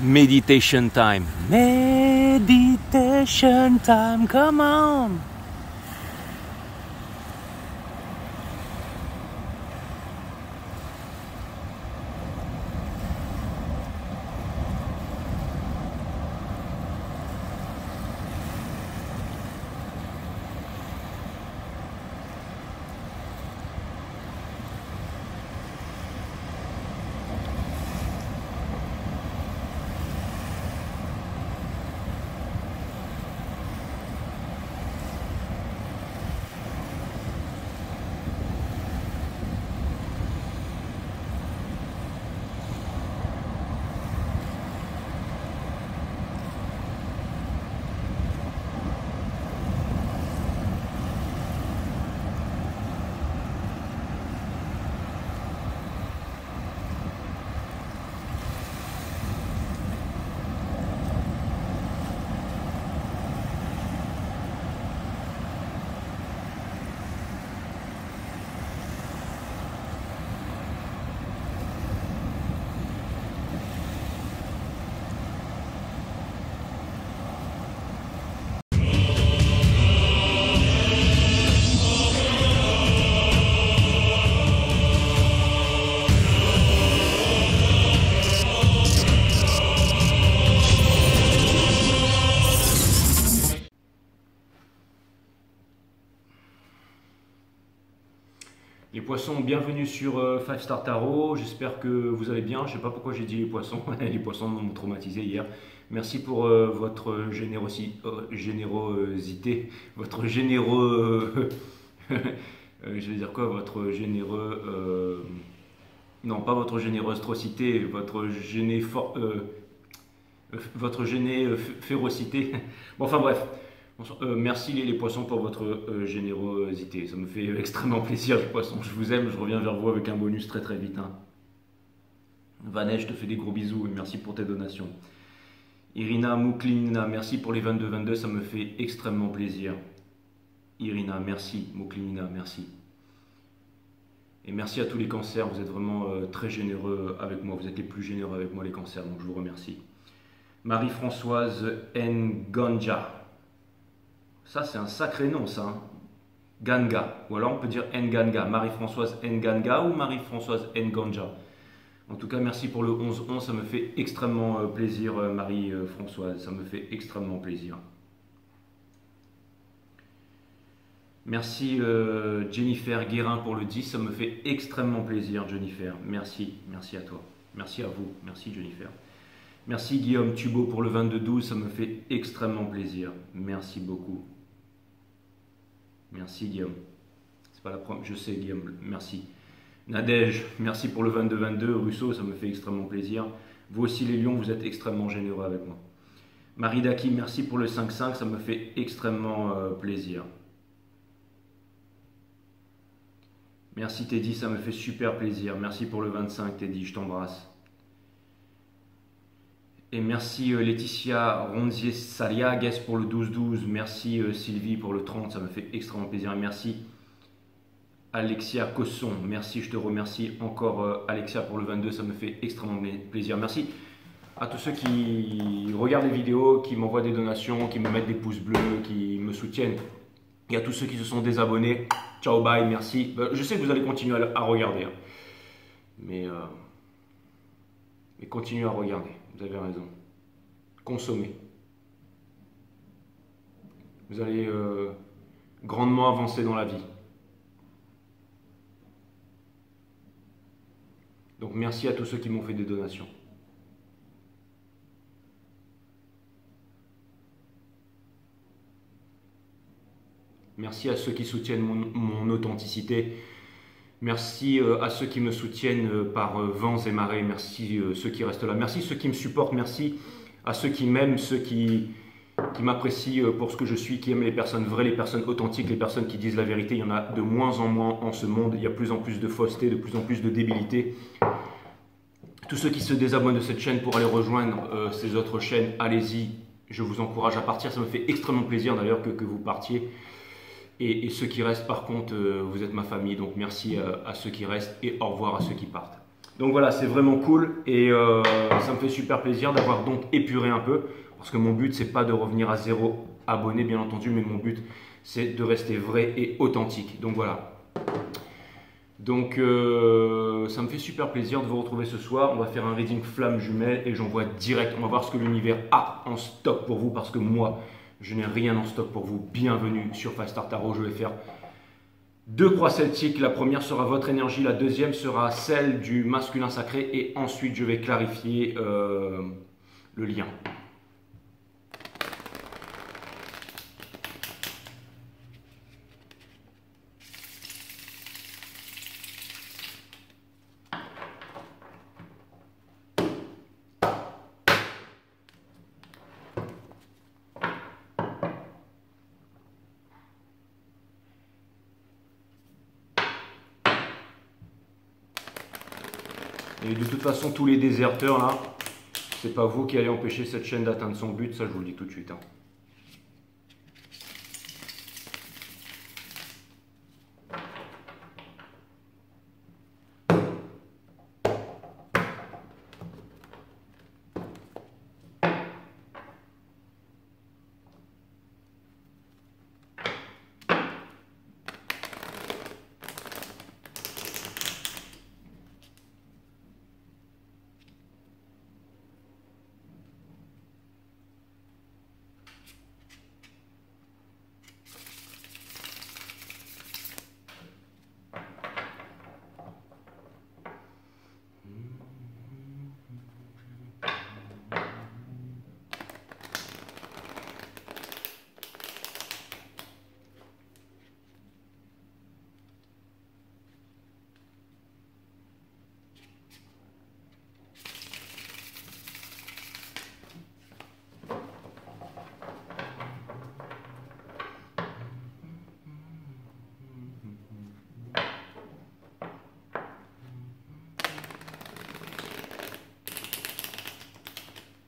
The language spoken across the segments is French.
Meditation time. Meditation time, come on. Les poissons, bienvenue sur 5 Star Tarot, j'espère que vous allez bien, je ne sais pas pourquoi j'ai dit les poissons, les poissons m'ont traumatisé hier. Merci pour votre générosité, votre généreux, je vais dire quoi, votre généreux, non pas votre générosité, votre férocité, bon enfin bref. Merci les poissons pour votre générosité, ça me fait extrêmement plaisir les poissons, je vous aime, je reviens vers vous avec un bonus très très vite. Vanet, je te fais des gros bisous et merci pour tes donations. Irina Mouklina, merci pour les 22-22, ça me fait extrêmement plaisir. Irina, merci. Mouklina, merci. Et merci à tous les cancers, vous êtes vraiment très généreux avec moi, vous êtes les plus généreux avec moi les cancers, donc je vous remercie. Marie-Françoise Nganja. Ça, c'est un sacré nom, ça. Ganga. Ou alors on peut dire Nganga. Marie-Françoise Nganga ou Marie-Françoise Nganja. En tout cas, merci pour le 11-11. Ça me fait extrêmement plaisir, Marie-Françoise. Ça me fait extrêmement plaisir. Merci, Jennifer Guérin, pour le 10. Ça me fait extrêmement plaisir, Jennifer. Merci. Merci à toi. Merci à vous. Merci, Jennifer. Merci, Guillaume Thubaud, pour le 22-12. Ça me fait extrêmement plaisir. Merci beaucoup. Merci Guillaume. C'est pas la première, je sais Guillaume, merci. Nadège, merci pour le 22-22. Rousseau, ça me fait extrêmement plaisir. Vous aussi les lions, vous êtes extrêmement généreux avec moi. Marie Daki, merci pour le 5-5, ça me fait extrêmement plaisir. Merci Teddy, ça me fait super plaisir. Merci pour le 25 Teddy, je t'embrasse. Et merci Laetitia Ronzier-Saliagues pour le 12-12. Merci Sylvie pour le 30, ça me fait extrêmement plaisir. Et merci Alexia Cosson. Merci, je te remercie encore Alexia pour le 22, ça me fait extrêmement plaisir. Merci à tous ceux qui regardent les vidéos, qui m'envoient des donations, qui me mettent des pouces bleus, qui me soutiennent. Et à tous ceux qui se sont désabonnés. Ciao, bye, merci. Je sais que vous allez continuer à regarder. Mais continuez à regarder. Vous avez raison. Consommez. Vous allez grandement avancer dans la vie. Donc merci à tous ceux qui m'ont fait des donations. Merci à ceux qui soutiennent mon authenticité. Merci à ceux qui me soutiennent par vents et marées, merci ceux qui restent là, merci ceux qui me supportent, merci à ceux qui m'aiment, ceux qui m'apprécient pour ce que je suis, qui aiment les personnes vraies, les personnes authentiques, les personnes qui disent la vérité. Il y en a de moins en moins en ce monde, il y a de plus en plus de fausseté, de plus en plus de débilité. Tous ceux qui se désabonnent de cette chaîne pour aller rejoindre ces autres chaînes, allez-y, je vous encourage à partir, ça me fait extrêmement plaisir d'ailleurs que vous partiez. Et ceux qui restent, par contre, vous êtes ma famille, donc merci à ceux qui restent et au revoir à ceux qui partent. Donc voilà, c'est vraiment cool et ça me fait super plaisir d'avoir donc épuré un peu parce que mon but c'est pas de revenir à 0 abonnés bien entendu, mais mon but c'est de rester vrai et authentique. Donc voilà. Donc ça me fait super plaisir de vous retrouver ce soir. On va faire un reading flamme jumelle et j'envoie direct. On va voir ce que l'univers a en stock pour vous parce que moi je n'ai rien en stock pour vous. Bienvenue sur 5 Star Tarot. Je vais faire 2 croix celtiques. La première sera votre énergie, la deuxième sera celle du masculin sacré et ensuite je vais clarifier le lien. Et de toute façon, tous les déserteurs là, c'est pas vous qui allez empêcher cette chaîne d'atteindre son but, ça je vous le dis tout de suite. Hein.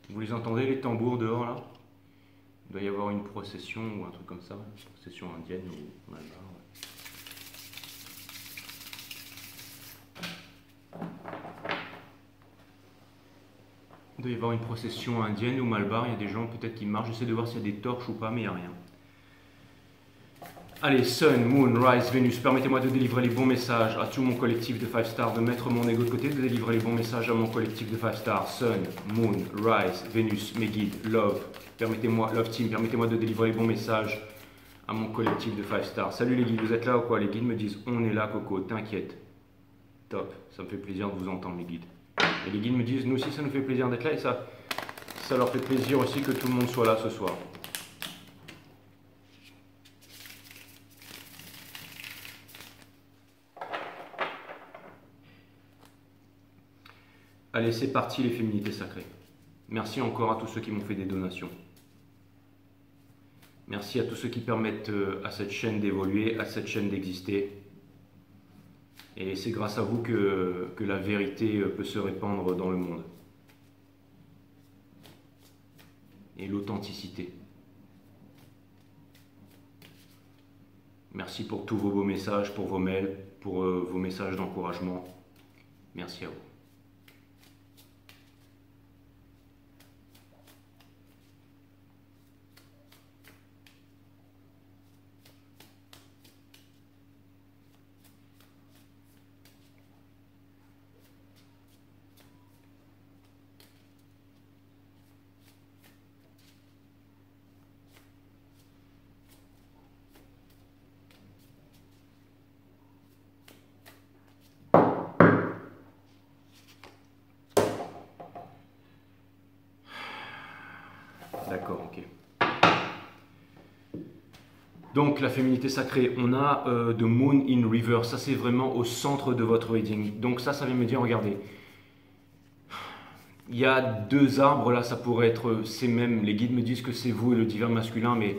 Vous les entendez les tambours dehors là? Il doit y avoir une procession ou un truc comme ça, une procession indienne ou malbar. Il doit y avoir une procession indienne ou malbar, il y a des gens peut-être qui marchent, j'essaie de voir s'il y a des torches ou pas, mais il n'y a rien. Allez, Sun, Moon, Rise, Vénus, permettez-moi de délivrer les bons messages à tout mon collectif de 5 stars, de mettre mon ego de côté, de délivrer les bons messages à mon collectif de 5 stars. Sun, Moon, Rise, Vénus, mes guides, Love, permettez-moi, Love Team, permettez-moi de délivrer les bons messages à mon collectif de 5 stars. Salut les guides, vous êtes là ou quoi? Les guides me disent, on est là Coco, t'inquiète. Top, ça me fait plaisir de vous entendre les guides. Et les guides me disent, nous aussi ça nous fait plaisir d'être là et ça leur fait plaisir aussi que tout le monde soit là ce soir. Allez, c'est parti les féminités sacrées. Merci encore à tous ceux qui m'ont fait des donations. Merci à tous ceux qui permettent à cette chaîne d'évoluer, à cette chaîne d'exister. Et c'est grâce à vous que la vérité peut se répandre dans le monde. Et l'authenticité. Merci pour tous vos beaux messages, pour vos mails, pour vos messages d'encouragement. Merci à vous. D'accord, ok. Donc la féminité sacrée, on a The Moon in Reverse, ça c'est vraiment au centre de votre reading. Donc ça vient me dire, regardez, il y a 2 arbres là, ça pourrait être ces mêmes, les guides me disent que c'est vous et le divin masculin, mais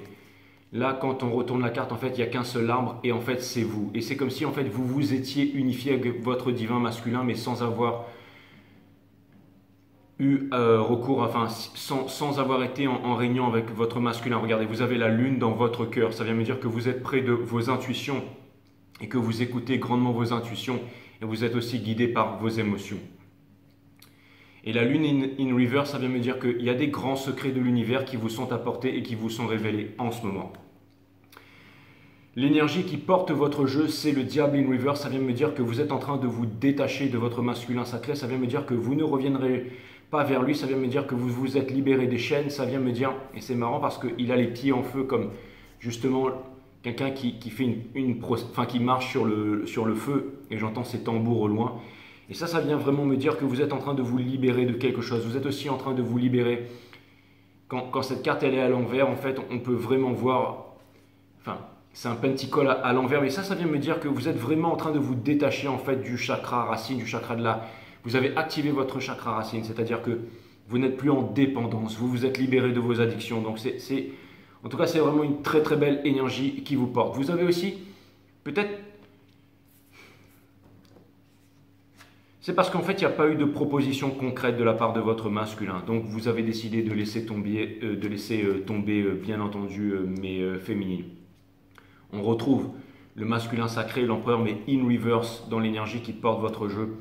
là quand on retourne la carte, en fait il n'y a qu'un seul arbre et en fait c'est vous. Et c'est comme si en fait vous vous étiez unifié avec votre divin masculin, mais sans avoir eu recours, enfin sans avoir été en réunion avec votre masculin. Regardez, vous avez la lune dans votre cœur, ça vient me dire que vous êtes près de vos intuitions et que vous écoutez grandement vos intuitions et vous êtes aussi guidé par vos émotions. Et la lune in reverse, ça vient me dire qu'il y a des grands secrets de l'univers qui vous sont apportés et qui vous sont révélés en ce moment. L'énergie qui porte votre jeu, c'est le diable in reverse. Ça vient me dire que vous êtes en train de vous détacher de votre masculin sacré. Ça vient me dire que vous ne reviendrez pas vers lui. Ça vient me dire que vous vous êtes libéré des chaînes. Ça vient me dire, et c'est marrant parce qu'il a les pieds en feu comme justement quelqu'un qui fait qui marche sur le feu. Et j'entends ses tambours au loin. Et ça vient vraiment me dire que vous êtes en train de vous libérer de quelque chose. Vous êtes aussi en train de vous libérer. Quand cette carte elle est à l'envers, en fait, on peut vraiment voir... Enfin, c'est un pentacle à l'envers. Mais ça vient me dire que vous êtes vraiment en train de vous détacher en fait du chakra racine, du chakra de la... Vous avez activé votre chakra racine, c'est-à-dire que vous n'êtes plus en dépendance. Vous vous êtes libéré de vos addictions. Donc, en tout cas, c'est vraiment une très très belle énergie qui vous porte. Vous avez aussi peut-être... C'est parce qu'en fait, il n'y a pas eu de proposition concrète de la part de votre masculin. Donc, vous avez décidé de laisser tomber, bien entendu, mes féminines. On retrouve le masculin sacré, l'empereur, mais in reverse dans l'énergie qui porte votre jeu.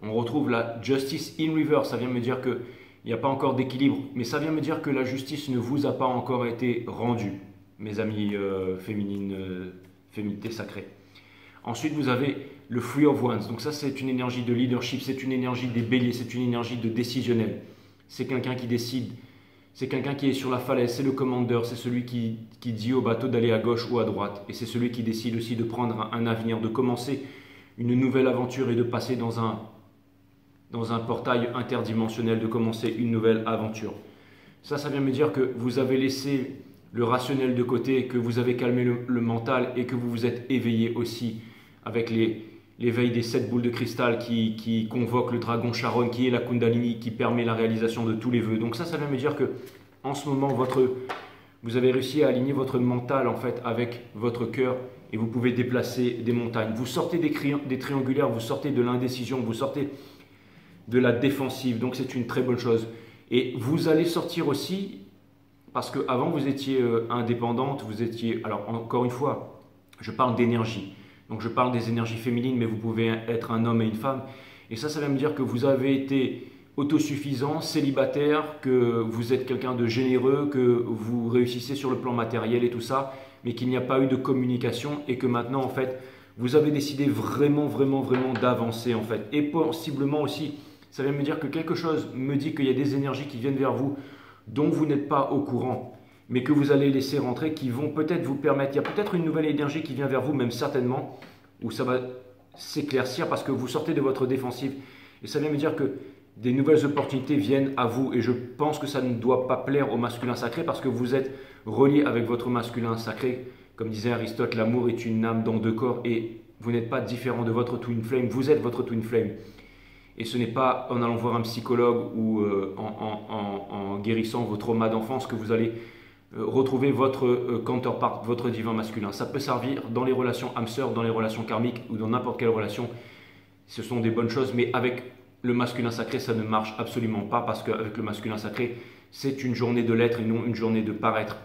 On retrouve la justice in reverse. Ça vient me dire qu'il n'y a pas encore d'équilibre, mais ça vient me dire que la justice ne vous a pas encore été rendue, mes amis féminités sacrées. Ensuite, vous avez le Three of Wands. Donc ça, c'est une énergie de leadership, c'est une énergie des béliers, c'est une énergie de décisionnel. C'est quelqu'un qui décide, c'est quelqu'un qui est sur la falaise, c'est le commandeur, c'est celui qui dit au bateau d'aller à gauche ou à droite. Et c'est celui qui décide aussi de prendre un avenir, de commencer une nouvelle aventure et de passer dans un portail interdimensionnel, de commencer une nouvelle aventure. Ça vient me dire que vous avez laissé le rationnel de côté, que vous avez calmé le mental et que vous vous êtes éveillé aussi avec l'éveil des 7 boules de cristal qui convoque le dragon Charon, qui est la Kundalini, qui permet la réalisation de tous les vœux. Donc ça vient me dire que en ce moment, vous avez réussi à aligner votre mental en fait avec votre cœur et vous pouvez déplacer des montagnes. Vous sortez des triangulaires, vous sortez de l'indécision, vous sortez de la défensive. Donc c'est une très bonne chose. Et vous allez sortir aussi, parce qu'avant vous étiez indépendante, alors encore une fois, je parle d'énergie. Donc je parle des énergies féminines, mais vous pouvez être un homme et une femme. Et ça va me dire que vous avez été autosuffisant, célibataire, que vous êtes quelqu'un de généreux, que vous réussissez sur le plan matériel et tout ça, mais qu'il n'y a pas eu de communication et que maintenant, en fait, vous avez décidé vraiment d'avancer, en fait. Et possiblement aussi, ça vient me dire que quelque chose me dit qu'il y a des énergies qui viennent vers vous dont vous n'êtes pas au courant, mais que vous allez laisser rentrer, qui vont peut-être vous permettre, il y a peut-être une nouvelle énergie qui vient vers vous, même certainement, où ça va s'éclaircir parce que vous sortez de votre défensive. Et ça vient me dire que des nouvelles opportunités viennent à vous. Et je pense que ça ne doit pas plaire au masculin sacré parce que vous êtes relié avec votre masculin sacré. Comme disait Aristote, l'amour est une âme dans 2 corps et vous n'êtes pas différent de votre twin flame, vous êtes votre twin flame. Et ce n'est pas en allant voir un psychologue ou en guérissant vos traumas d'enfance que vous allez retrouver votre counterpart, votre divin masculin. Ça peut servir dans les relations âme-sœur, dans les relations karmiques ou dans n'importe quelle relation. Ce sont des bonnes choses, mais avec le masculin sacré, ça ne marche absolument pas parce qu'avec le masculin sacré, c'est une journée de l'être et non une journée de paraître.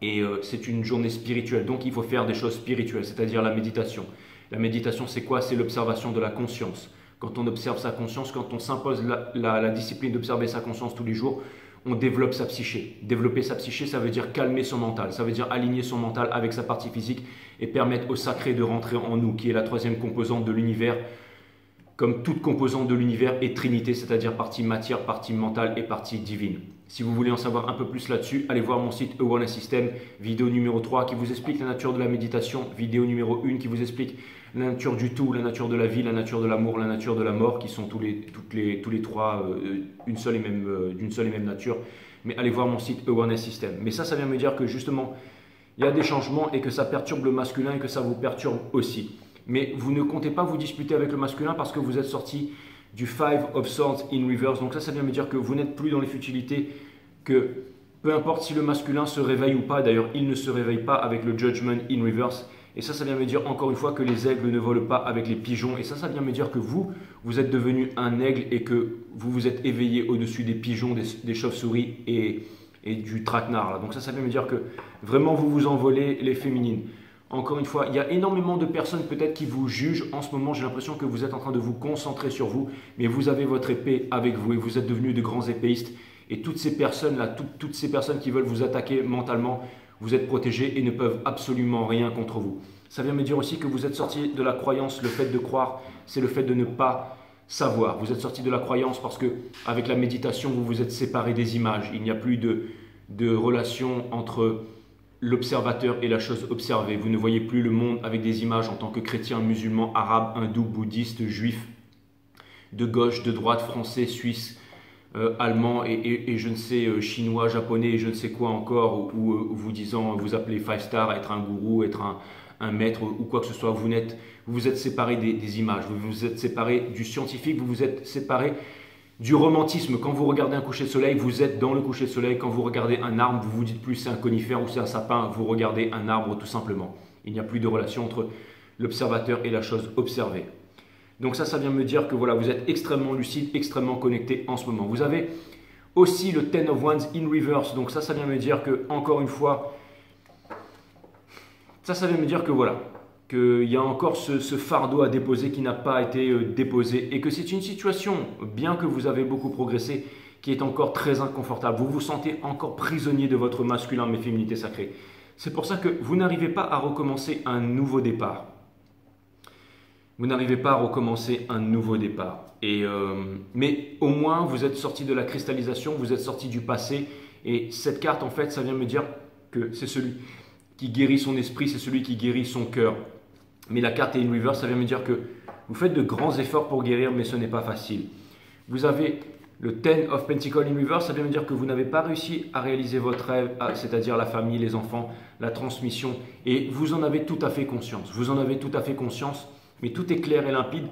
Et c'est une journée spirituelle, donc il faut faire des choses spirituelles, c'est-à-dire la méditation. La méditation, c'est quoi? C'est l'observation de la conscience. Quand on observe sa conscience, quand on s'impose la discipline d'observer sa conscience tous les jours, on développe sa psyché. Développer sa psyché, ça veut dire calmer son mental, ça veut dire aligner son mental avec sa partie physique et permettre au sacré de rentrer en nous, qui est la 3e composante de l'univers. Comme toute composante de l'univers est trinité, c'est-à-dire partie matière, partie mentale et partie divine. Si vous voulez en savoir un peu plus là-dessus, allez voir mon site Awareness System, vidéo numéro 3 qui vous explique la nature de la méditation, vidéo numéro 1 qui vous explique la nature du tout, la nature de la vie, la nature de l'amour, la nature de la mort, qui sont tous les trois d'une seule et même nature. Mais allez voir mon site Awareness System. Mais ça vient me dire que justement, il y a des changements et que ça perturbe le masculin et que ça vous perturbe aussi. Mais vous ne comptez pas vous disputer avec le masculin parce que vous êtes sorti du Five of Swords in reverse. Donc ça vient me dire que vous n'êtes plus dans les futilités, que peu importe si le masculin se réveille ou pas, d'ailleurs il ne se réveille pas avec le Judgment in reverse. Et ça vient me dire encore une fois que les aigles ne volent pas avec les pigeons. Et ça vient me dire que vous êtes devenu un aigle et que vous vous êtes éveillé au-dessus des pigeons, des chauves-souris et du traquenard. Donc ça vient me dire que vraiment vous vous envolez les féminines. Encore une fois, il y a énormément de personnes peut-être qui vous jugent. En ce moment, j'ai l'impression que vous êtes en train de vous concentrer sur vous, mais vous avez votre épée avec vous et vous êtes devenus de grands épéistes. Et toutes ces personnes-là, toutes ces personnes qui veulent vous attaquer mentalement, vous êtes protégés et ne peuvent absolument rien contre vous. Ça vient me dire aussi que vous êtes sorti de la croyance. Le fait de croire, c'est le fait de ne pas savoir. Vous êtes sorti de la croyance parce que avec la méditation, vous vous êtes séparé des images. Il n'y a plus de relation entre l'observateur et la chose observée. Vous ne voyez plus le monde avec des images en tant que chrétien, musulman, arabe, hindou, bouddhiste, juif, de gauche, de droite, français, suisse, allemand et je ne sais, chinois, japonais et je ne sais quoi encore, ou vous disant, vous appelez 5 star, être un gourou, être un maître ou quoi que ce soit. Vous vous êtes séparé des images, vous vous êtes séparé du scientifique, vous vous êtes séparé du romantisme. Quand vous regardez un coucher de soleil, vous êtes dans le coucher de soleil. Quand vous regardez un arbre, vous vous dites plus c'est un conifère ou c'est un sapin, vous regardez un arbre tout simplement. Il n'y a plus de relation entre l'observateur et la chose observée. Donc ça vient me dire que voilà, vous êtes extrêmement lucide, extrêmement connecté en ce moment. Vous avez aussi le Ten of Wands in reverse. Donc ça vient me dire que, encore une fois, ça vient me dire que voilà, qu'il y a encore ce fardeau à déposer qui n'a pas été déposé et que c'est une situation, bien que vous avez beaucoup progressé, qui est encore très inconfortable. Vous vous sentez encore prisonnier de votre masculin, mes féminités sacrées. C'est pour ça que vous n'arrivez pas à recommencer un nouveau départ. Vous n'arrivez pas à recommencer un nouveau départ. Mais au moins, vous êtes sorti de la cristallisation, vous êtes sorti du passé. Et cette carte, en fait, ça vient me dire que c'est celui qui guérit son esprit, c'est celui qui guérit son cœur. Mais la carte est in reverse, ça vient me dire que vous faites de grands efforts pour guérir, mais ce n'est pas facile. Vous avez le Ten of Pentacles in reverse, ça vient me dire que vous n'avez pas réussi à réaliser votre rêve, c'est-à-dire la famille, les enfants, la transmission. Et vous en avez tout à fait conscience. Vous en avez tout à fait conscience. Mais tout est clair et limpide,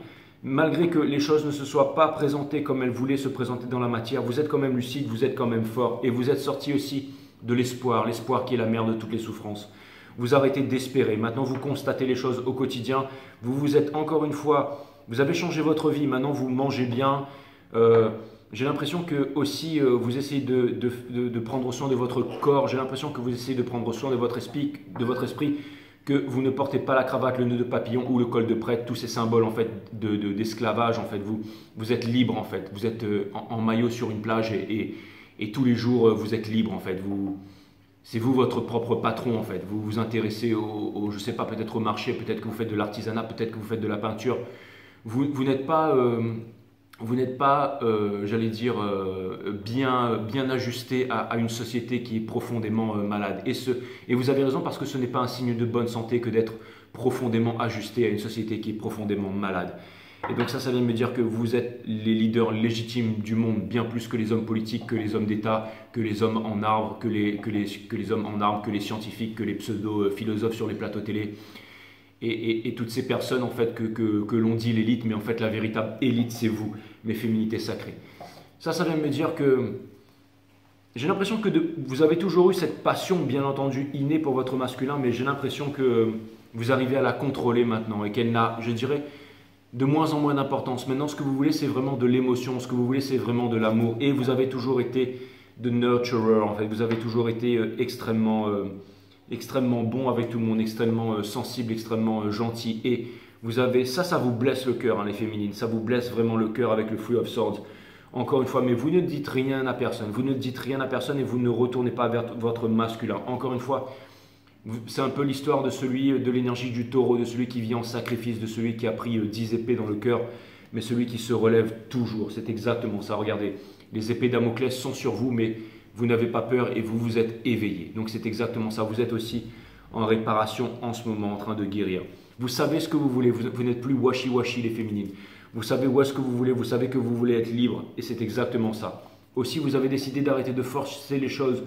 malgré que les choses ne se soient pas présentées comme elles voulaient se présenter dans la matière. Vous êtes quand même lucide, vous êtes quand même fort et vous êtes sorti aussi de l'espoir qui est la mère de toutes les souffrances. Vous arrêtez d'espérer, maintenant vous constatez les choses au quotidien, vous êtes encore une fois, vous avez changé votre vie, maintenant vous mangez bien. J'ai l'impression que aussi vous essayez de prendre soin de votre corps, j'ai l'impression que vous essayez de prendre soin de votre esprit, que vous ne portez pas la cravate, le nœud de papillon ou le col de prêtre, tous ces symboles en fait d'esclavage. En fait, vous êtes libre en fait. Vous êtes en maillot sur une plage et tous les jours vous êtes libre en fait. C'est vous votre propre patron en fait. Vous vous intéressez je sais pas, peut-être au marché, peut-être que vous faites de l'artisanat, peut-être que vous faites de la peinture. Vous n'êtes pas j'allais dire, bien ajusté à une société qui est profondément malade. Et vous avez raison parce que ce n'est pas un signe de bonne santé que d'être profondément ajusté à une société qui est profondément malade. Et donc ça vient de me dire que vous êtes les leaders légitimes du monde, bien plus que les hommes politiques, que les hommes d'État, que les hommes en arbre, que les hommes en arbre, que les scientifiques, que les pseudo-philosophes sur les plateaux télé. Et toutes ces personnes en fait que l'on dit l'élite, mais en fait la véritable élite c'est vous, mes féminités sacrées. Ça vient me dire que j'ai l'impression que vous avez toujours eu cette passion bien entendu innée pour votre masculin, mais j'ai l'impression que vous arrivez à la contrôler maintenant et qu'elle n'a, je dirais, de moins en moins d'importance. Maintenant ce que vous voulez c'est vraiment de l'émotion, ce que vous voulez c'est vraiment de l'amour et vous avez toujours été de nurturer en fait, vous avez toujours été extrêmement bon avec tout le monde, extrêmement sensible, extrêmement gentil. Et vous avez ça vous blesse le cœur, hein, les féminines. Ça vous blesse vraiment le cœur avec le Three of Swords. Encore une fois, mais vous ne dites rien à personne. Vous ne dites rien à personne et vous ne retournez pas vers votre masculin. Encore une fois, c'est un peu l'histoire de l'énergie du taureau, de celui qui vit en sacrifice, de celui qui a pris 10 épées dans le cœur, mais celui qui se relève toujours. C'est exactement ça. Regardez, les épées Damoclès sont sur vous, mais vous n'avez pas peur et vous vous êtes éveillé. Donc c'est exactement ça. Vous êtes aussi en réparation en ce moment, en train de guérir. Vous savez ce que vous voulez. Vous n'êtes plus washi-washi les féminines. Vous savez où est-ce que vous voulez. Vous savez que vous voulez être libre. Et c'est exactement ça. Aussi, vous avez décidé d'arrêter de forcer les choses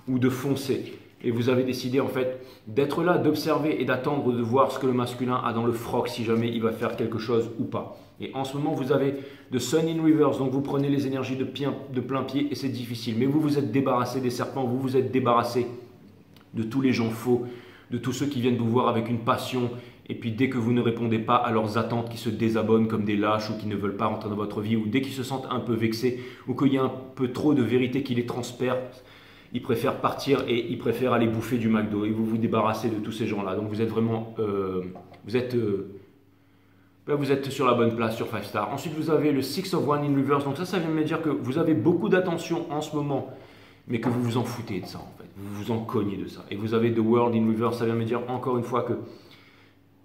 ou de foncer. Et vous avez décidé en fait d'être là, d'observer et d'attendre de voir ce que le masculin a dans le froc si jamais il va faire quelque chose ou pas. Et en ce moment, vous avez de Sun in Reverse, donc vous prenez les énergies de plein pied et c'est difficile. Mais vous vous êtes débarrassé des serpents, vous vous êtes débarrassé de tous les gens faux, de tous ceux qui viennent vous voir avec une passion. Et puis dès que vous ne répondez pas à leurs attentes, qui se désabonnent comme des lâches ou qui ne veulent pas rentrer dans votre vie, ou dès qu'ils se sentent un peu vexés ou qu'il y a un peu trop de vérité qui les transperce, ils préfèrent partir et ils préfèrent aller bouffer du McDo et vous vous débarrassez de tous ces gens-là. Donc vous êtes vraiment, vous êtes sur la bonne place sur 5 stars. Ensuite, vous avez le 6 of One in reverse. Donc ça vient de me dire que vous avez beaucoup d'attention en ce moment, mais que vous vous en foutez de ça en fait. Vous vous en cognez de ça. Et vous avez The World in reverse. Ça vient de me dire encore une fois que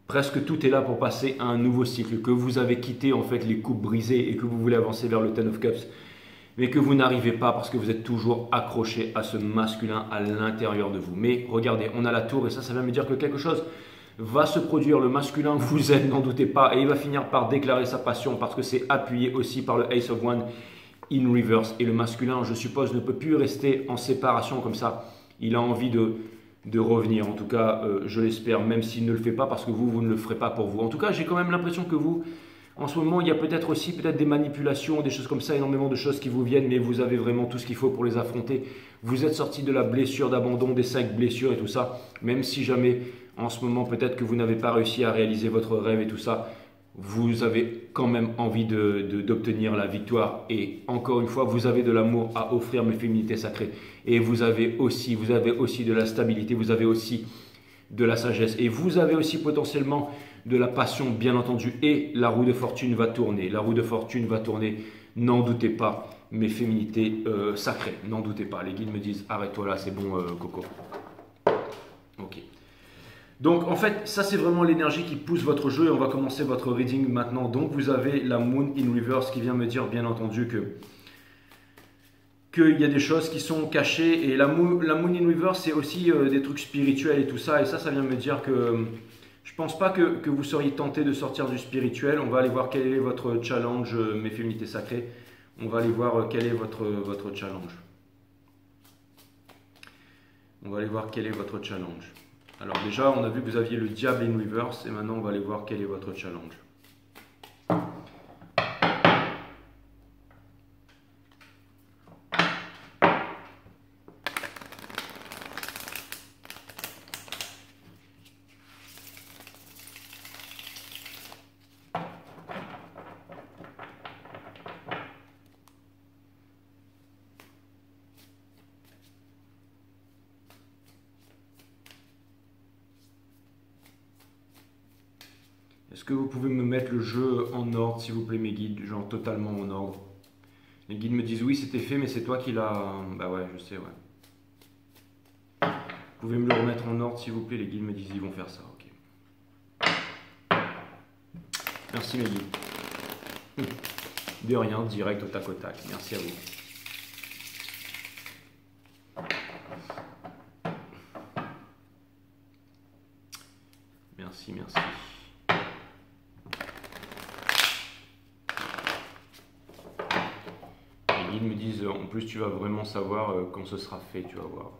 presque tout est là pour passer à un nouveau cycle, que vous avez quitté en fait les coupes brisées et que vous voulez avancer vers le Ten of Cups, mais que vous n'arrivez pas parce que vous êtes toujours accroché à ce masculin à l'intérieur de vous. Mais regardez, on a la tour et ça vient me dire que quelque chose va se produire. Le masculin vous aime, n'en doutez pas, et il va finir par déclarer sa passion parce que c'est appuyé aussi par le Ace of One in reverse. Et le masculin, je suppose, ne peut plus rester en séparation comme ça. Il a envie de revenir, en tout cas, je l'espère, même s'il ne le fait pas parce que vous ne le ferez pas pour vous. En tout cas, j'ai quand même l'impression que vous, en ce moment, il y a peut-être aussi des manipulations, des choses comme ça, énormément de choses qui vous viennent, mais vous avez vraiment tout ce qu'il faut pour les affronter. Vous êtes sorti de la blessure d'abandon, des 5 blessures et tout ça, même si jamais, en ce moment, peut-être que vous n'avez pas réussi à réaliser votre rêve et tout ça, vous avez quand même envie d'obtenir la victoire. Et encore une fois, vous avez de l'amour à offrir, mes féminités sacrées. Et vous avez aussi de la stabilité, vous avez aussi de la sagesse. Et vous avez aussi potentiellement de la passion, bien entendu. Et la roue de fortune va tourner. La roue de fortune va tourner, n'en doutez pas, mes féminités sacrées. N'en doutez pas. Les guides me disent, arrête-toi là, c'est bon, Coco. Ok. Donc en fait, ça c'est vraiment l'énergie qui pousse votre jeu et on va commencer votre reading maintenant. Donc vous avez la Moon in Reverse qui vient me dire bien entendu qu'il y a des choses qui sont cachées et la Moon in Reverse c'est aussi des trucs spirituels et tout ça. Et ça vient me dire que je pense pas que vous seriez tenté de sortir du spirituel. On va aller voir quel est votre challenge, mes féminités sacrées. On va aller voir quel est votre challenge. On va aller voir quel est votre challenge. Alors déjà, on a vu que vous aviez le diable in reverse et maintenant on va aller voir quel est votre challenge. Est-ce que vous pouvez me mettre le jeu en ordre, s'il vous plaît, mes guides, genre totalement en ordre? Les guides me disent oui, c'était fait, mais c'est toi qui l'as... Bah ouais, je sais, ouais. Vous pouvez me le remettre en ordre, s'il vous plaît? Les guides me disent ils vont faire ça, ok. Merci, mes guides. De rien, direct au tac au tac. Merci à vous. Merci, merci. Les guides me disent en plus tu vas vraiment savoir quand ce sera fait, tu vas voir.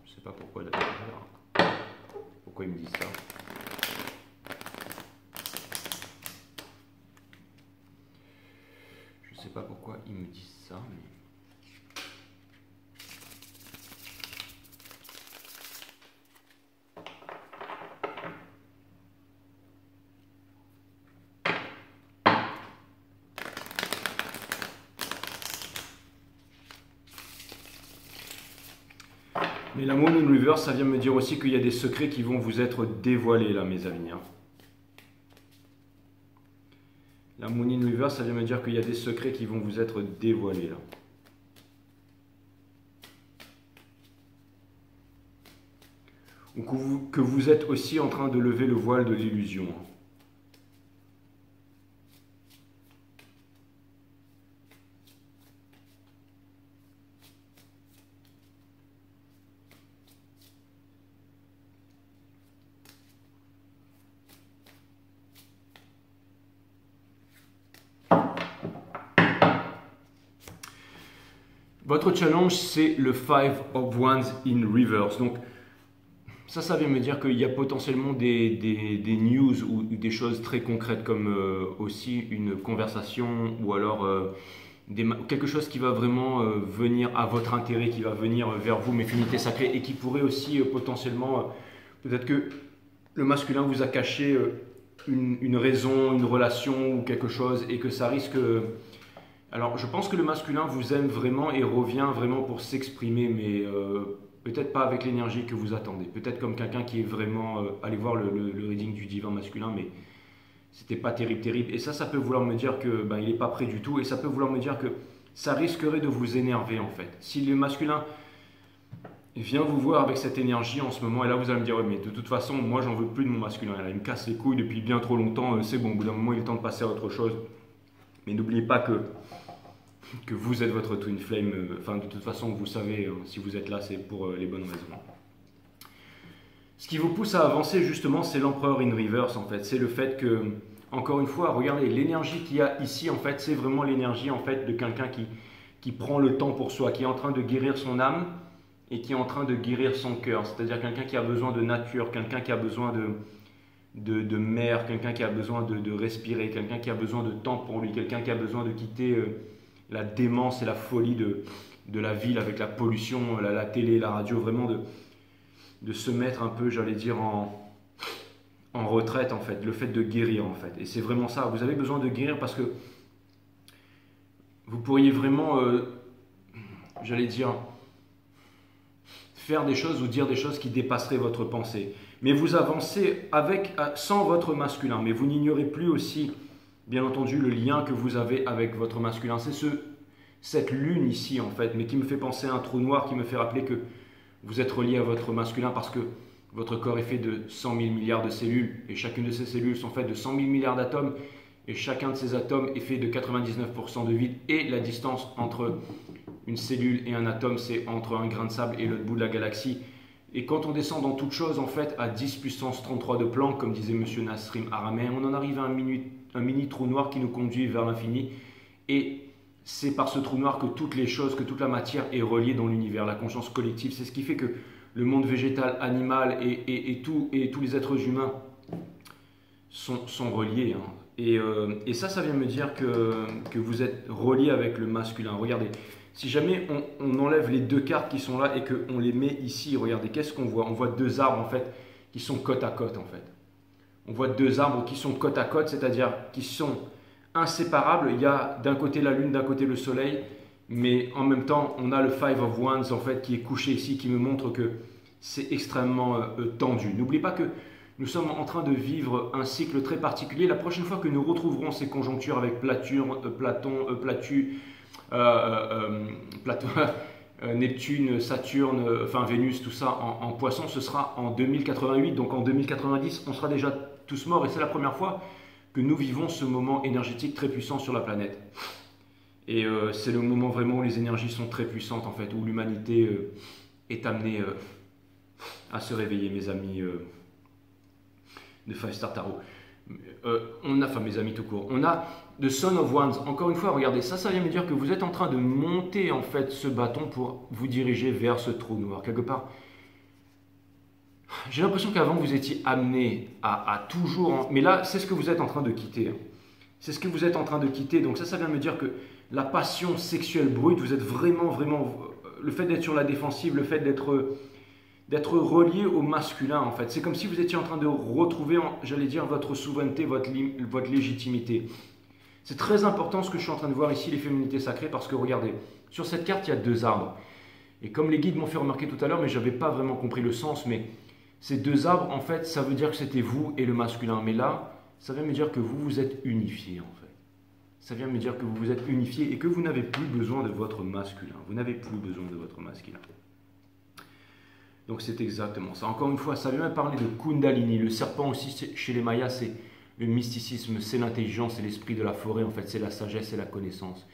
Je sais pas pourquoi d'ailleurs. Pourquoi ils me disent ça. Je sais pas pourquoi ils me disent ça, mais... Mais la Moon in Reverse, ça vient me dire aussi qu'il y a des secrets qui vont vous être dévoilés là, mes amis. La Moon in Reverse, ça vient me dire qu'il y a des secrets qui vont vous être dévoilés là. Ou que vous êtes aussi en train de lever le voile de l'illusion. Votre challenge, c'est le 5 of Wands in reverse. Donc, ça vient me dire qu'il y a potentiellement des news ou des choses très concrètes comme aussi une conversation ou alors quelque chose qui va vraiment venir à votre intérêt, qui va venir vers vous, mes féminités sacrées, et qui pourrait aussi potentiellement, peut-être que le masculin vous a caché une raison, une relation ou quelque chose et que ça risque... Alors, je pense que le masculin vous aime vraiment et revient vraiment pour s'exprimer, mais peut-être pas avec l'énergie que vous attendez. Peut-être comme quelqu'un qui est vraiment... allez voir le reading du divin masculin, mais c'était pas terrible, terrible. Et ça peut vouloir me dire que ben, il n'est pas prêt du tout, et ça peut vouloir me dire que ça risquerait de vous énerver en fait. Si le masculin vient vous voir avec cette énergie en ce moment, et là vous allez me dire, ouais, mais de toute façon, moi j'en veux plus de mon masculin, il me casse les couilles depuis bien trop longtemps, c'est bon, au bout d'un moment il est temps de passer à autre chose. Mais n'oubliez pas que vous êtes votre twin flame, enfin de toute façon vous savez, si vous êtes là c'est pour les bonnes raisons. Ce qui vous pousse à avancer justement c'est l'empereur in reverse en fait, c'est le fait que, encore une fois, regardez l'énergie qu'il y a ici en fait, c'est vraiment l'énergie en fait de quelqu'un qui prend le temps pour soi, qui est en train de guérir son âme et qui est en train de guérir son cœur, c'est-à-dire quelqu'un qui a besoin de nature, quelqu'un qui a besoin de mer, quelqu'un qui a besoin de respirer, quelqu'un qui a besoin de temps pour lui, quelqu'un qui a besoin de quitter la démence et la folie de la ville avec la pollution, la télé, la radio, vraiment de se mettre un peu, j'allais dire, en retraite en fait, le fait de guérir en fait. Et c'est vraiment ça, vous avez besoin de guérir parce que vous pourriez vraiment, j'allais dire, faire des choses ou dire des choses qui dépasseraient votre pensée. Mais vous avancez sans votre masculin, mais vous n'ignorez plus aussi, bien entendu, le lien que vous avez avec votre masculin. C'est cette lune ici, en fait, mais qui me fait penser à un trou noir, qui me fait rappeler que vous êtes relié à votre masculin parce que votre corps est fait de 100 000 milliards de cellules, et chacune de ces cellules sont faites de 100 000 milliards d'atomes, et chacun de ces atomes est fait de 99% de vide, et la distance entre une cellule et un atome, c'est entre un grain de sable et l'autre bout de la galaxie. Et quand on descend dans toute chose, en fait, à 10 puissance 33 de Planck, comme disait M. Nassim Haramein, on en arrive à un mini trou noir qui nous conduit vers l'infini. Et c'est par ce trou noir que toutes les choses, que toute la matière est reliée dans l'univers. La conscience collective, c'est ce qui fait que le monde végétal, animal et tous les êtres humains sont reliés. Hein. Et ça vient me dire que vous êtes reliés avec le masculin. Regardez. Si jamais on enlève les deux cartes qui sont là et qu'on les met ici, regardez, qu'est-ce qu'on voit? On voit deux arbres en fait qui sont côte à côte en fait. On voit deux arbres qui sont côte à côte, c'est-à-dire qui sont inséparables. Il y a d'un côté la lune, d'un côté le soleil, mais en même temps on a le Five of Wands en fait qui est couché ici, qui me montre que c'est extrêmement tendu. N'oubliez pas que nous sommes en train de vivre un cycle très particulier. La prochaine fois que nous retrouverons ces conjonctures avec Platon, Neptune, Saturne, enfin Vénus, tout ça en poisson, ce sera en 2088. Donc en 2090, on sera déjà tous morts et c'est la première fois que nous vivons ce moment énergétique très puissant sur la planète. Et c'est le moment vraiment où les énergies sont très puissantes en fait, où l'humanité est amenée à se réveiller, mes amis de Five Star Tarot. Enfin mes amis tout court, on a The Son of Wands. Encore une fois, regardez, ça vient me dire que vous êtes en train de monter en fait ce bâton pour vous diriger vers ce trou noir. Quelque part, j'ai l'impression qu'avant vous étiez amené à toujours... Mais là, c'est ce que vous êtes en train de quitter. Hein. C'est ce que vous êtes en train de quitter. Donc ça vient me dire que la passion sexuelle brute, vous êtes vraiment... Le fait d'être sur la défensive, le fait d'être relié au masculin en fait. C'est comme si vous étiez en train de retrouver, j'allais dire, votre souveraineté, votre légitimité. C'est très important ce que je suis en train de voir ici, les féminités sacrées, parce que regardez, sur cette carte, il y a deux arbres. Et comme les guides m'ont fait remarquer tout à l'heure, mais je n'avais pas vraiment compris le sens, mais ces deux arbres, en fait, ça veut dire que c'était vous et le masculin. Mais là, ça vient me dire que vous vous êtes unifiés, en fait. Ça vient me dire que vous vous êtes unifiés et que vous n'avez plus besoin de votre masculin. Vous n'avez plus besoin de votre masculin. Donc c'est exactement ça. Encore une fois, ça vient me parler de Kundalini. Le serpent aussi, chez les Mayas, c'est le mysticisme, c'est l'intelligence, c'est l'esprit de la forêt, en fait, c'est la sagesse et la connaissance.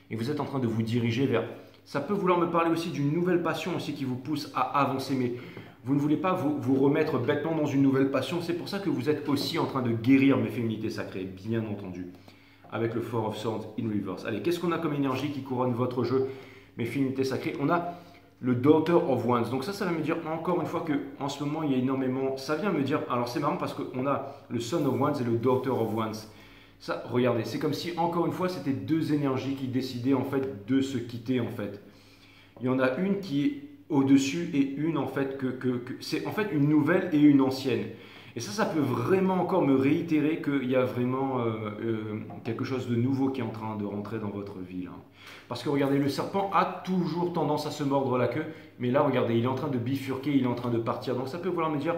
Et vous êtes en train de vous diriger vers... Ça peut vouloir me parler aussi d'une nouvelle passion aussi qui vous pousse à avancer, mais vous ne voulez pas vous remettre bêtement dans une nouvelle passion. C'est pour ça que vous êtes aussi en train de guérir mes féminités sacrées, bien entendu, avec le Four of Swords in Reverse. Allez, qu'est-ce qu'on a comme énergie qui couronne votre jeu, mes féminités sacrées? On a le Daughter of Wands. Donc ça va me dire encore une fois qu'en ce moment, il y a énormément... Ça vient me dire... Alors c'est marrant parce qu'on a le Son of Wands et le Daughter of Wands. Ça, regardez, c'est comme si, encore une fois, c'était deux énergies qui décidaient en fait de se quitter en fait. Il y en a une qui est au-dessus et une en fait c'est en fait une nouvelle et une ancienne. Et ça peut vraiment encore me réitérer qu'il y a vraiment quelque chose de nouveau qui est en train de rentrer dans votre vie. Là. Parce que regardez, le serpent a toujours tendance à se mordre la queue, mais là, regardez, il est en train de bifurquer, il est en train de partir. Donc ça peut vouloir me dire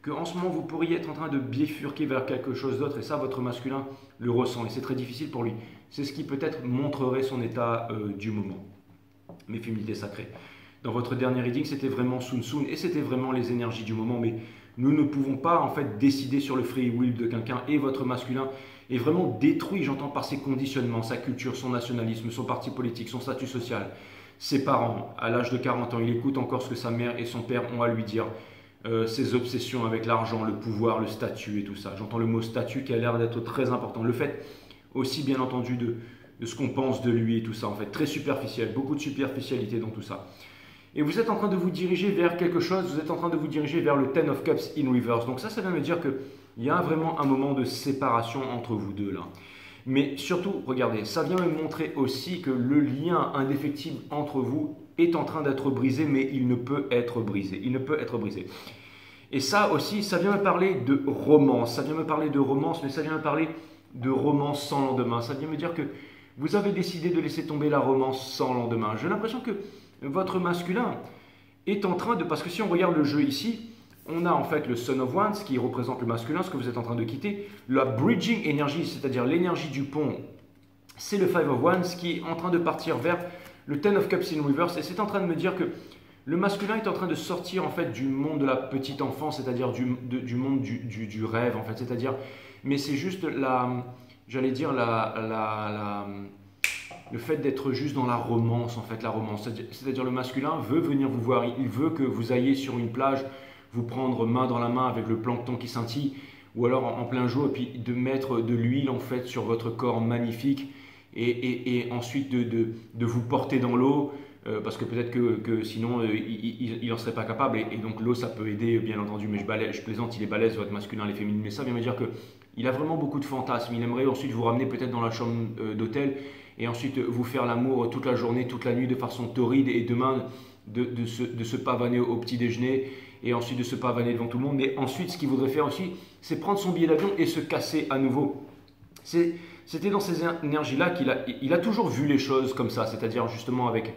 qu'en ce moment, vous pourriez être en train de bifurquer vers quelque chose d'autre, et ça, votre masculin le ressent, et c'est très difficile pour lui. C'est ce qui peut-être montrerait son état du moment. Mes féminités sacrées. Dans votre dernier reading, c'était vraiment Sun Sun, et c'était vraiment les énergies du moment, mais nous ne pouvons pas en fait décider sur le free will de quelqu'un, et votre masculin est vraiment détruit, j'entends, par ses conditionnements, sa culture, son nationalisme, son parti politique, son statut social. Ses parents, à l'âge de 40 ans, il écoute encore ce que sa mère et son père ont à lui dire. Ses obsessions avec l'argent, le pouvoir, le statut et tout ça. J'entends le mot statut qui a l'air d'être très important. Le fait aussi, bien entendu, de ce qu'on pense de lui et tout ça, en fait. Très superficiel, beaucoup de superficialité dans tout ça. Et vous êtes en train de vous diriger vers quelque chose, vous êtes en train de vous diriger vers le Ten of Cups in reverse. Donc ça vient me dire qu'il y a vraiment un moment de séparation entre vous deux là. Mais surtout, regardez, ça vient me montrer aussi que le lien indéfectible entre vous est en train d'être brisé, mais il ne peut être brisé. Il ne peut être brisé. Et ça aussi, ça vient me parler de romance. Ça vient me parler de romance, mais ça vient me parler de romance sans lendemain. Ça vient me dire que vous avez décidé de laisser tomber la romance sans lendemain. J'ai l'impression que votre masculin est en train de... Parce que si on regarde le jeu ici, on a en fait le Son of Wands qui représente le masculin, ce que vous êtes en train de quitter. La Bridging Energy, c'est-à-dire l'énergie du pont, c'est le Five of Wands qui est en train de partir vers le Ten of Cups in Reverse. Et c'est en train de me dire que le masculin est en train de sortir en fait du monde de la petite enfance, c'est-à-dire du monde du rêve en fait. C'est-à-dire, mais c'est juste j'allais dire le fait d'être juste dans la romance, en fait, la romance. C'est-à-dire le masculin veut venir vous voir, il veut que vous ayez sur une plage, vous prendre main dans la main avec le plancton qui scintille, ou alors en plein jour, et puis de mettre de l'huile, en fait, sur votre corps magnifique, et ensuite de vous porter dans l'eau, parce que peut-être que sinon, il n'en serait pas capable, et donc l'eau, ça peut aider, bien entendu, mais je plaisante, il est balèze, votre masculin, les féminines, mais ça vient me dire qu'il a vraiment beaucoup de fantasmes, il aimerait ensuite vous ramener peut-être dans la chambre d'hôtel, et ensuite vous faire l'amour toute la journée, toute la nuit de façon torride, et demain de se pavaner au petit déjeuner, et ensuite de se pavaner devant tout le monde. Mais ensuite, ce qu'il voudrait faire aussi, c'est prendre son billet d'avion et se casser à nouveau. C'était dans ces énergies-là qu'il a toujours vu les choses comme ça, c'est-à-dire justement avec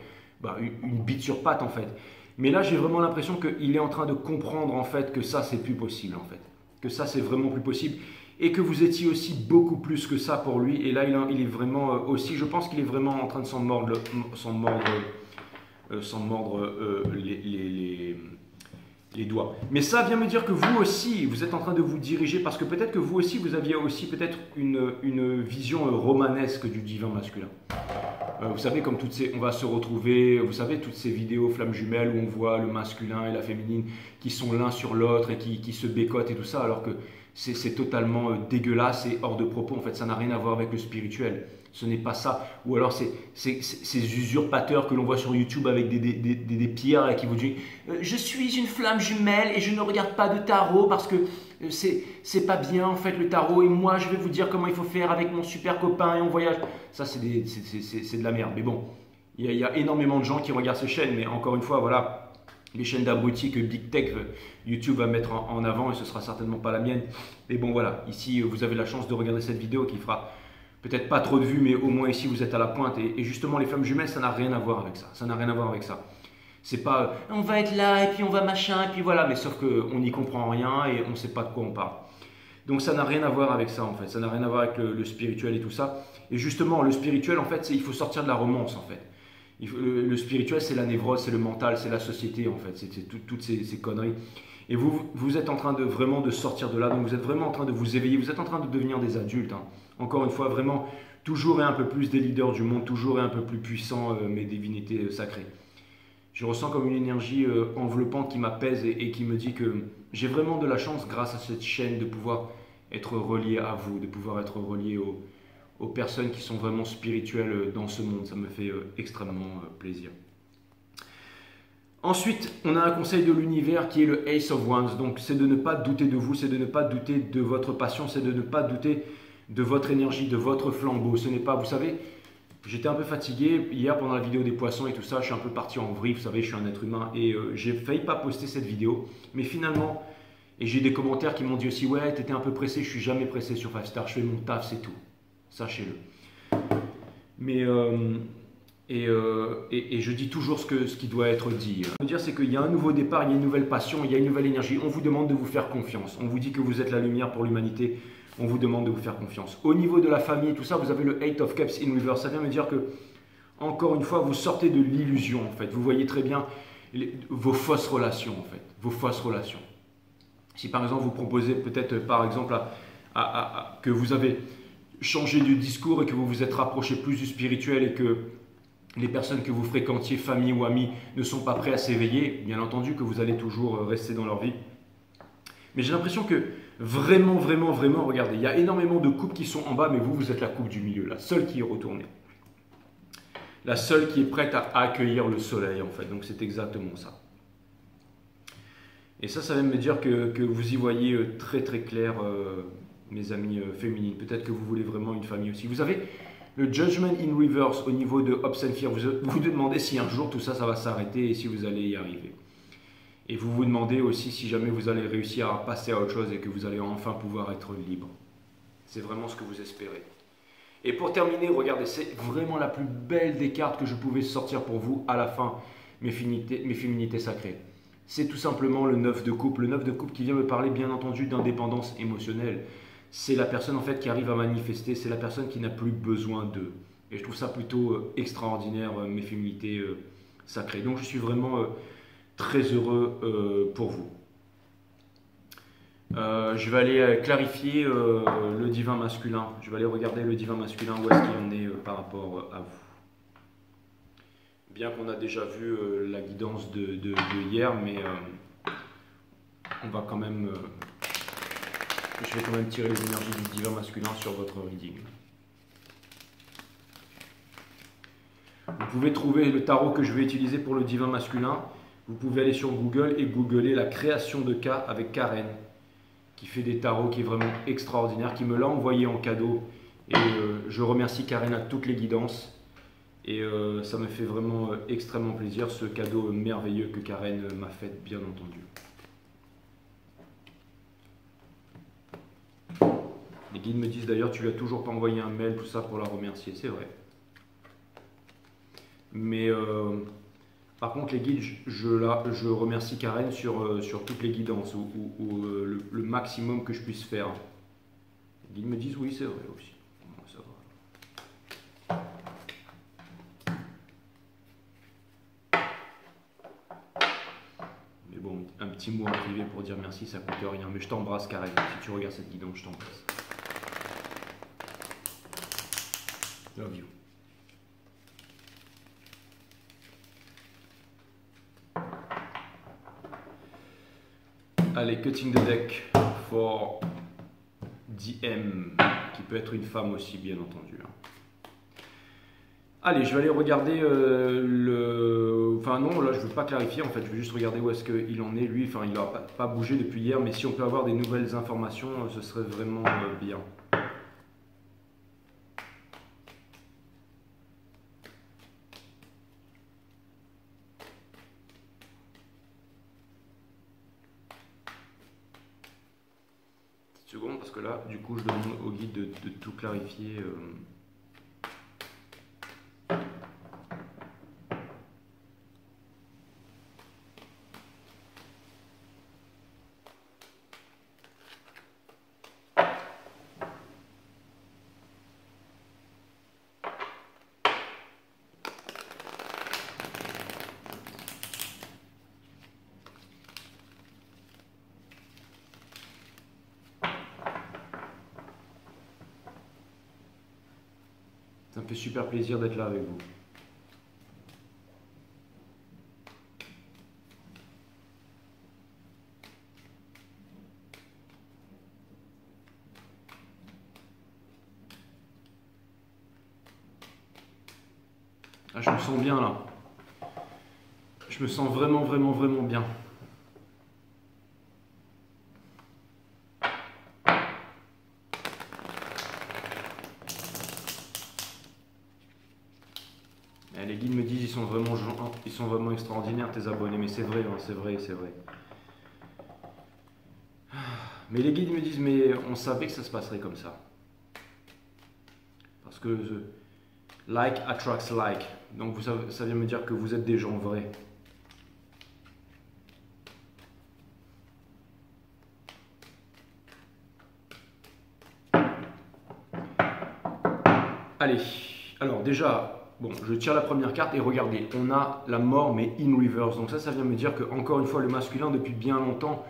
une bite sur patte en fait. Mais là, j'ai vraiment l'impression qu'il est en train de comprendre en fait que ça, c'est plus possible en fait. Que ça, c'est vraiment plus possible. Et que vous étiez aussi beaucoup plus que ça pour lui. Et là, il est vraiment aussi, je pense qu'il est vraiment en train de s'en mordre les doigts. Mais ça vient me dire que vous aussi, vous êtes en train de vous diriger, parce que peut-être que vous aussi, vous aviez aussi peut-être une vision romanesque du divin masculin. Vous savez, comme on va se retrouver, vous savez, toutes ces vidéos flammes jumelles où on voit le masculin et la féminine qui sont l'un sur l'autre et qui se bécotent et tout ça, alors que c'est totalement dégueulasse et hors de propos. En fait, ça n'a rien à voir avec le spirituel. Ce n'est pas ça. Ou alors, ces usurpateurs que l'on voit sur YouTube avec des pierres et qui vous disent je suis une flamme jumelle et je ne regarde pas de tarot parce que c'est pas bien en fait le tarot. Et moi, je vais vous dire comment il faut faire avec mon super copain et on voyage. Ça, c'est de la merde. Mais bon, il y a énormément de gens qui regardent ces chaînes. Mais encore une fois, voilà. Les chaînes d'abrutis que Big Tech, YouTube va mettre en avant et ce sera certainement pas la mienne. Mais bon voilà, ici vous avez la chance de regarder cette vidéo qui fera peut-être pas trop de vues, mais au moins ici vous êtes à la pointe. Et justement les flammes jumelles, ça n'a rien à voir avec ça. Ça n'a rien à voir avec ça. C'est pas on va être là et puis on va machin et puis voilà, mais sauf qu'on n'y comprend rien et on ne sait pas de quoi on parle. Donc ça n'a rien à voir avec ça en fait. Ça n'a rien à voir avec le spirituel et tout ça. Et justement le spirituel en fait, il faut sortir de la romance en fait. Le spirituel, c'est la névrose, c'est le mental, c'est la société en fait, c'est toutes ces conneries. Et vous êtes en train de vraiment de sortir de là, donc vous êtes vraiment en train de vous éveiller, vous êtes en train de devenir des adultes. Hein. Encore une fois, vraiment, toujours et un peu plus des leaders du monde, toujours et un peu plus puissants, mes divinités sacrées. Je ressens comme une énergie enveloppante qui m'apaise et qui me dit que j'ai vraiment de la chance, grâce à cette chaîne, de pouvoir être relié à vous, de pouvoir être relié aux personnes qui sont vraiment spirituelles dans ce monde. Ça me fait extrêmement plaisir. Ensuite, on a un conseil de l'univers qui est le Ace of Wands. Donc, c'est de ne pas douter de vous, c'est de ne pas douter de votre passion, c'est de ne pas douter de votre énergie, de votre flambeau. Ce n'est pas, vous savez, j'étais un peu fatigué hier pendant la vidéo des poissons et tout ça. Je suis un peu parti en vrille, vous savez, je suis un être humain et j'ai failli pas poster cette vidéo. Mais finalement, Et j'ai des commentaires qui m'ont dit aussi, ouais, t'étais un peu pressé, je suis jamais pressé sur 5 Star, je fais mon taf, c'est tout. Sachez-le. Mais, et je dis toujours ce qui doit être dit. Ce que je veux dire, c'est qu'il y a un nouveau départ, il y a une nouvelle passion, il y a une nouvelle énergie. On vous demande de vous faire confiance. On vous dit que vous êtes la lumière pour l'humanité. On vous demande de vous faire confiance. Au niveau de la famille, tout ça, vous avez le Eight of Cups in Reverse. Ça vient me dire que, encore une fois, vous sortez de l'illusion, en fait. Vous voyez très bien vos fausses relations, en fait. Vos fausses relations. Si par exemple, vous proposez peut-être, par exemple, que vous avez changé de discours et que vous vous êtes rapproché plus du spirituel et que les personnes que vous fréquentiez, famille ou amis, ne sont pas prêts à s'éveiller, bien entendu que vous allez toujours rester dans leur vie. Mais j'ai l'impression que vraiment, vraiment, vraiment, regardez, il y a énormément de couples qui sont en bas, mais vous êtes la coupe du milieu, la seule qui est retournée. La seule qui est prête à accueillir le soleil, en fait. Donc c'est exactement ça. Et ça vient me dire que vous y voyez très, très clair, mes amis féminines. Peut-être que vous voulez vraiment une famille aussi. Vous avez le Judgment in Reverse au niveau de Hopes and Fear. Vous vous demandez si un jour tout ça, ça va s'arrêter et si vous allez y arriver. Et vous vous demandez aussi si jamais vous allez réussir à passer à autre chose et que vous allez enfin pouvoir être libre. C'est vraiment ce que vous espérez. Et pour terminer, regardez, c'est vraiment la plus belle des cartes que je pouvais sortir pour vous à la fin, mes féminités sacrées. C'est tout simplement le 9 de coupe. Le 9 de coupe qui vient me parler, bien entendu, d'indépendance émotionnelle. C'est la personne, en fait, qui arrive à manifester. C'est la personne qui n'a plus besoin d'eux. Et je trouve ça plutôt extraordinaire, mes féminités sacrées. Donc, je suis vraiment très heureux pour vous. Je vais aller clarifier le divin masculin. Je vais aller regarder le divin masculin, où est-ce qu'il en est par rapport à vous. Bien qu'on a déjà vu la guidance de hier, mais on va quand même, je vais quand même tirer les énergies du divin masculin sur votre reading. Vous pouvez trouver le tarot que je vais utiliser pour le divin masculin. Vous pouvez aller sur Google et googler la création de cas avec Karen, qui fait des tarots, qui est vraiment extraordinaire, qui me l'a envoyé en cadeau. Et je remercie Karen à toutes les guidances. Et ça me fait vraiment extrêmement plaisir, ce cadeau merveilleux que Karen m'a fait, bien entendu. Les guides me disent d'ailleurs, tu lui as toujours pas envoyé un mail, tout ça, pour la remercier. C'est vrai. Mais par contre, les guides, je remercie Karen sur toutes les guidances, ou le maximum que je puisse faire. Les guides me disent, oui, c'est vrai aussi. Ça va. Mais bon, un petit mot en privé pour dire merci, ça coûte rien. Mais je t'embrasse, Karen. Si tu regardes cette guidance, je t'embrasse. Love you. Allez, cutting the deck for DM, qui peut être une femme aussi, bien entendu. Allez, je vais aller regarder Enfin non, là je ne veux pas clarifier, en fait, je veux juste regarder où est-ce qu'il en est, lui. Enfin, il n'a pas bougé depuis hier, mais si on peut avoir des nouvelles informations, ce serait vraiment bien. Seconde, parce que là, du coup, je demande au guide de tout clarifier. Ça me fait super plaisir d'être là avec vous. Ah, je me sens bien là. Je me sens vraiment, vraiment, vraiment bien. Les guides me disent ils sont vraiment extraordinaires tes abonnés, mais c'est vrai, hein, c'est vrai, c'est vrai. Mais les guides me disent, mais on savait que ça se passerait comme ça. Parce que like attracts like. Donc ça vient me dire que vous êtes des gens vrais. Allez, alors déjà, bon, je tire la première carte et regardez, on a la mort mais in reverse. Donc ça vient me dire que encore une fois, le masculin depuis bien longtemps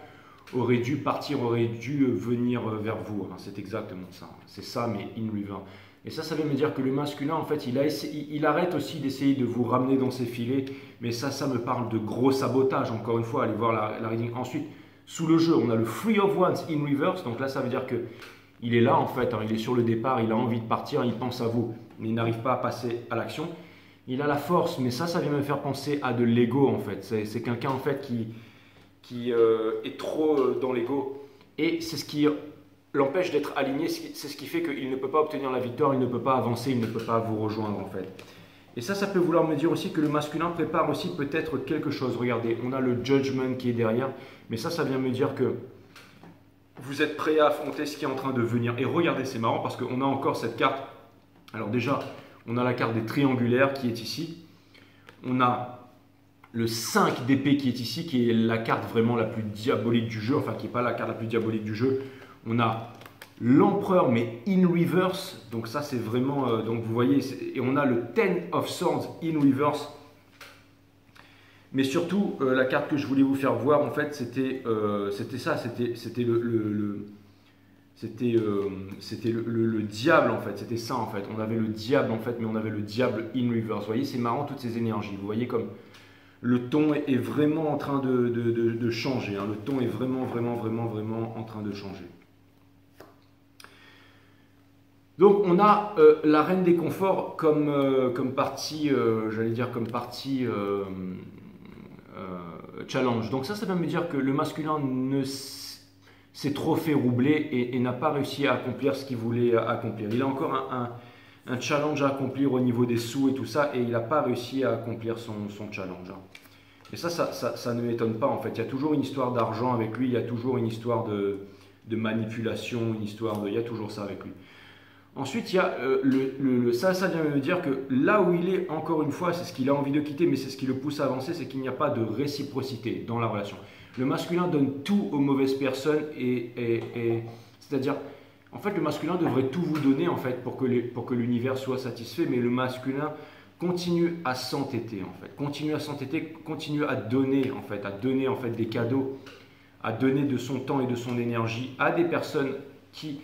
aurait dû partir, aurait dû venir vers vous. Hein, c'est exactement ça. C'est ça mais in reverse. Et ça vient me dire que le masculin, en fait, il arrête aussi d'essayer de vous ramener dans ses filets. Mais ça me parle de gros sabotage. Encore une fois, allez voir la reading. Ensuite, sous le jeu, on a le Three of Wands in reverse. Donc là, ça veut dire que il est là en fait, hein, il est sur le départ, il a envie de partir, il pense à vous, mais il n'arrive pas à passer à l'action. Il a la force, mais ça vient me faire penser à de l'ego en fait. C'est quelqu'un en fait qui est trop dans l'ego et c'est ce qui l'empêche d'être aligné, c'est ce qui fait qu'il ne peut pas obtenir la victoire, il ne peut pas avancer, il ne peut pas vous rejoindre en fait. Et ça peut vouloir me dire aussi que le masculin prépare aussi peut-être quelque chose. Regardez, on a le judgment qui est derrière, mais ça vient me dire que vous êtes prêt à affronter ce qui est en train de venir. Et regardez, c'est marrant parce qu'on a encore cette carte. Alors déjà, on a la carte des triangulaires qui est ici. On a le 5 d'épée qui est ici, qui est la carte vraiment la plus diabolique du jeu. Enfin, qui n'est pas la carte la plus diabolique du jeu. On a l'empereur, mais in reverse. Donc ça, c'est vraiment... donc vous voyez, et on a le 10 of Swords in reverse. Mais surtout, la carte que je voulais vous faire voir, en fait, c'était ça, c'était le diable, en fait, c'était ça, en fait. On avait le diable, en fait, mais on avait le diable in reverse. Vous voyez, c'est marrant, toutes ces énergies. Vous voyez comme le ton est vraiment en train de changer. Hein. Le ton est vraiment en train de changer. Donc, on a la reine des conforts comme partie, j'allais dire, comme partie... challenge. Donc ça va me dire que le masculin s'est trop fait roubler et n'a pas réussi à accomplir ce qu'il voulait accomplir. Il a encore un challenge à accomplir au niveau des sous et tout ça et il n'a pas réussi à accomplir son challenge. Et ça ne m'étonne pas en fait. Il y a toujours une histoire d'argent avec lui, il y a toujours une histoire de manipulation, il y a toujours ça avec lui. Ensuite, il y a ça vient me dire que là où il est, encore une fois, c'est ce qu'il a envie de quitter, mais c'est ce qui le pousse à avancer, c'est qu'il n'y a pas de réciprocité dans la relation. Le masculin donne tout aux mauvaises personnes c'est-à-dire, en fait, le masculin devrait tout vous donner en fait pour que l'univers soit satisfait, mais le masculin continue à s'entêter en fait, continue à donner en fait des cadeaux, à donner de son temps et de son énergie à des personnes qui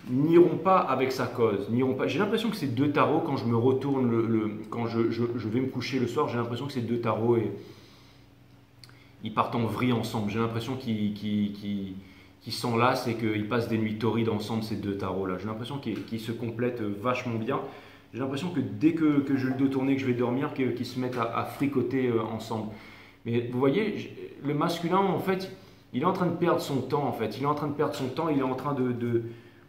n'iront pas avec sa cause, n'iront pas. J'ai l'impression que ces deux tarots, quand je me retourne, quand je vais me coucher le soir, j'ai l'impression que ces deux tarots, ils partent en vrille ensemble. J'ai l'impression qu'ils s'enlacent et qu'ils passent des nuits torrides ensemble, ces deux tarots-là. J'ai l'impression qu'ils se complètent vachement bien. J'ai l'impression que dès que je vais le dos tourner, que je vais dormir, qu'ils se mettent à fricoter ensemble. Mais vous voyez, le masculin, en fait, il est en train de perdre son temps, en fait. Il est en train de perdre son temps, il est en train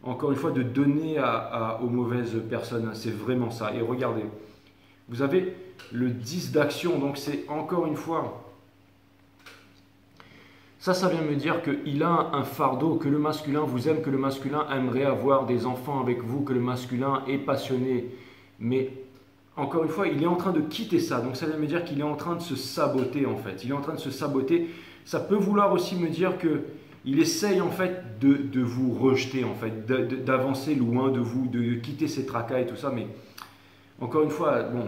encore une fois, de donner aux mauvaises personnes. C'est vraiment ça. Et regardez, vous avez le 10 d'action. Donc c'est encore une fois, ça vient me dire qu'il a un fardeau, que le masculin vous aime, que le masculin aimerait avoir des enfants avec vous, que le masculin est passionné. Mais encore une fois, il est en train de quitter ça. Donc ça vient me dire qu'il est en train de se saboter en fait. Il est en train de se saboter. Ça peut vouloir aussi me dire que il essaye en fait de vous rejeter, en fait, d'avancer loin de vous, de quitter ses tracas et tout ça. Mais encore une fois, bon,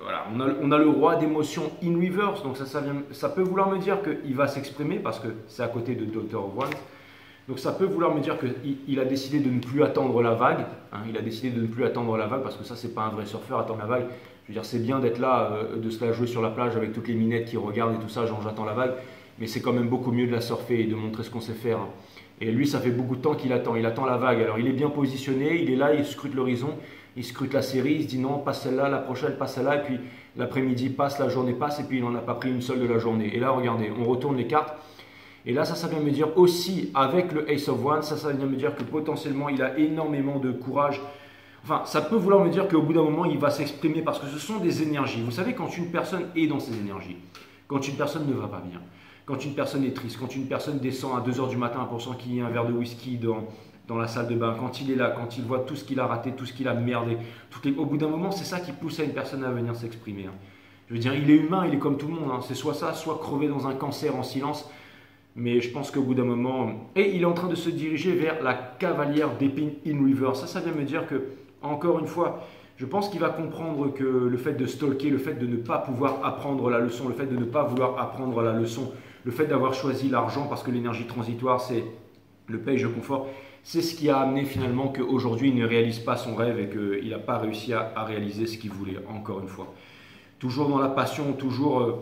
voilà, on a le roi d'émotions in reverse. Donc ça peut vouloir me dire qu'il va s'exprimer parce que c'est à côté de Doctor of Wands. Donc ça peut vouloir me dire qu'il a décidé de ne plus attendre la vague. Hein, il a décidé de ne plus attendre la vague parce que ça, c'est pas un vrai surfeur, attendre la vague. Je veux dire, c'est bien d'être là, de se la jouer sur la plage avec toutes les minettes qui regardent et tout ça, genre j'attends la vague. Mais c'est quand même beaucoup mieux de la surfer et de montrer ce qu'on sait faire. Et lui, ça fait beaucoup de temps qu'il attend. Il attend la vague. Alors, il est bien positionné, il est là, il scrute l'horizon, il scrute la série, il se dit non, passe celle-là, la prochaine, passe celle-là. Et puis, l'après-midi passe, la journée passe, et puis il n'en a pas pris une seule de la journée. Et là, regardez, on retourne les cartes. Et là, ça vient me dire aussi, avec le Ace of Wands, ça vient me dire que potentiellement, il a énormément de courage. Enfin, ça peut vouloir me dire qu'au bout d'un moment, il va s'exprimer parce que ce sont des énergies. Vous savez, quand une personne est dans ses énergies, quand une personne ne va pas bien, quand une personne est triste, quand une personne descend à 2 h du matin pour s'enquiller un verre de whisky dans la salle de bain, quand il est là, quand il voit tout ce qu'il a raté, tout ce qu'il a merdé, au bout d'un moment, c'est ça qui pousse à une personne à venir s'exprimer. Hein. Je veux dire, il est humain, il est comme tout le monde. Hein. C'est soit ça, soit crever dans un cancer en silence. Mais je pense qu'au bout d'un moment... Et il est en train de se diriger vers la cavalière d'épines in river. Ça vient me dire que, encore une fois, je pense qu'il va comprendre que le fait de stalker, le fait de ne pas pouvoir apprendre la leçon, le fait de ne pas vouloir apprendre la leçon, le fait d'avoir choisi l'argent parce que l'énergie transitoire, c'est le paye, je confort, c'est ce qui a amené finalement qu'aujourd'hui, il ne réalise pas son rêve et qu'il n'a pas réussi à réaliser ce qu'il voulait, encore une fois. Toujours dans la passion, toujours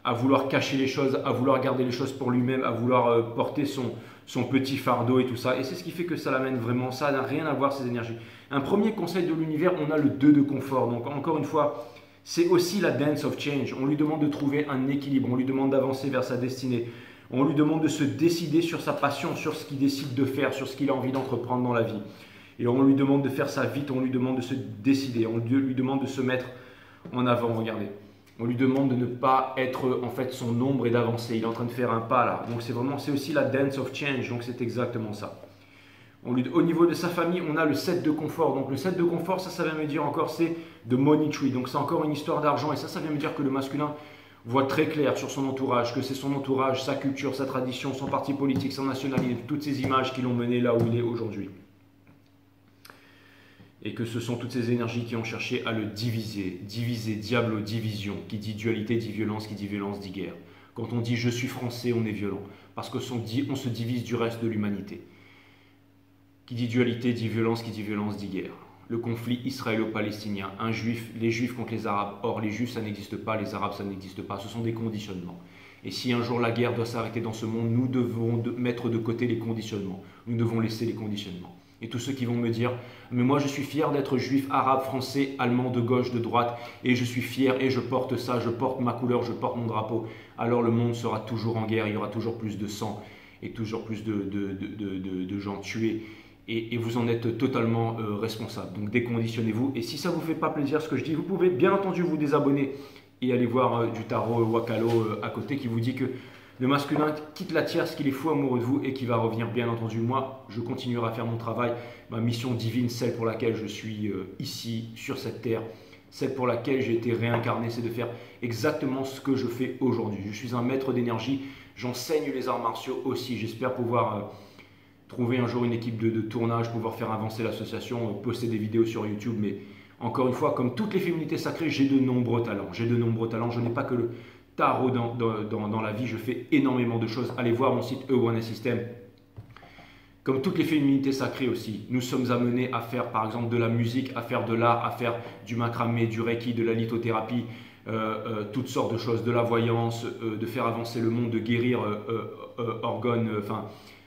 à vouloir cacher les choses, à vouloir garder les choses pour lui-même, à vouloir porter son petit fardeau et tout ça. Et c'est ce qui fait que ça l'amène vraiment, ça n'a rien à voir ces énergies. Un premier conseil de l'univers, on a le 2 de confort. Donc encore une fois, c'est aussi la dance of change. On lui demande de trouver un équilibre, on lui demande d'avancer vers sa destinée. On lui demande de se décider sur sa passion, sur ce qu'il décide de faire, sur ce qu'il a envie d'entreprendre dans la vie. Et on lui demande de faire ça vite, on lui demande de se décider, on lui demande de se mettre en avant, regardez. On lui demande de ne pas être en fait son ombre et d'avancer. Il est en train de faire un pas là. Donc c'est aussi la dance of change. Donc c'est exactement ça. Au niveau de sa famille, on a le 7 de confort. Donc le 7 de confort, ça vient me dire encore, c'est de money tree. Donc c'est encore une histoire d'argent. Et ça vient me dire que le masculin voit très clair sur son entourage, que c'est son entourage, sa culture, sa tradition, son parti politique, son nationalité, toutes ces images qui l'ont mené là où il est aujourd'hui. Et que ce sont toutes ces énergies qui ont cherché à le diviser. Diviser, diable, division. Qui dit dualité, dit violence, qui dit violence, dit guerre. Quand on dit je suis français, on est violent. Parce qu'on se divise du reste de l'humanité. Qui dit dualité, dit violence, qui dit violence, dit guerre. Le conflit israélo-palestinien, les juifs contre les arabes. Or, les juifs, ça n'existe pas, les arabes, ça n'existe pas. Ce sont des conditionnements. Et si un jour la guerre doit s'arrêter dans ce monde, nous devons mettre de côté les conditionnements. Nous devons laisser les conditionnements. Et tous ceux qui vont me dire « Mais moi, je suis fier d'être juif, arabe, français, allemand, de gauche, de droite, et je suis fier, et je porte ça, je porte ma couleur, je porte mon drapeau. » Alors le monde sera toujours en guerre, il y aura toujours plus de sang, et toujours plus de gens tués. Et vous en êtes totalement responsable. Donc déconditionnez-vous. Et si ça ne vous fait pas plaisir ce que je dis, vous pouvez bien entendu vous désabonner et aller voir du tarot Wakalo à côté qui vous dit que le masculin quitte la tierce, qu'il est fou amoureux de vous et qui va revenir, bien entendu. Moi, je continuerai à faire mon travail, ma mission divine, celle pour laquelle je suis ici, sur cette terre, celle pour laquelle j'ai été réincarné, c'est de faire exactement ce que je fais aujourd'hui. Je suis un maître d'énergie, j'enseigne les arts martiaux aussi. J'espère pouvoir trouver un jour une équipe de tournage, pouvoir faire avancer l'association, poster des vidéos sur YouTube. Mais encore une fois, comme toutes les féminités sacrées, j'ai de nombreux talents. J'ai de nombreux talents, je n'ai pas que le tarot dans la vie, je fais énormément de choses. Allez voir mon site E1 System. Comme toutes les féminités sacrées aussi, nous sommes amenés à faire par exemple de la musique, à faire de l'art, à faire du macramé, du reiki, de la lithothérapie, toutes sortes de choses, de la voyance, de faire avancer le monde, de guérir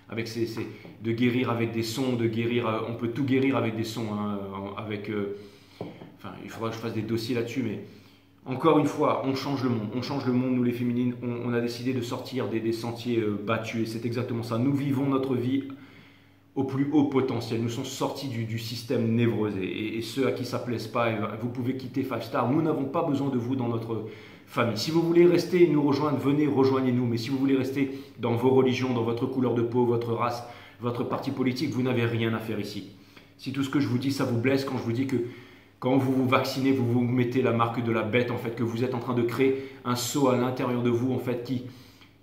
avec de guérir avec des sons, de guérir, on peut tout guérir avec des sons, hein, il faudra que je fasse des dossiers là-dessus, mais encore une fois, on change le monde, nous les féminines, on a décidé de sortir des sentiers battus, et c'est exactement ça. Nous vivons notre vie au plus haut potentiel, nous sommes sortis du système névrosé, et ceux à qui ça ne plaise pas, vous pouvez quitter 5 Star, nous n'avons pas besoin de vous dans notre famille. Si vous voulez rester et nous rejoindre, venez, rejoignez-nous, mais si vous voulez rester dans vos religions, dans votre couleur de peau, votre race, votre parti politique, vous n'avez rien à faire ici. Si tout ce que je vous dis, ça vous blesse, quand je vous dis que quand vous vous vaccinez, vous vous mettez la marque de la bête, en fait, que vous êtes en train de créer un sceau à l'intérieur de vous, en fait,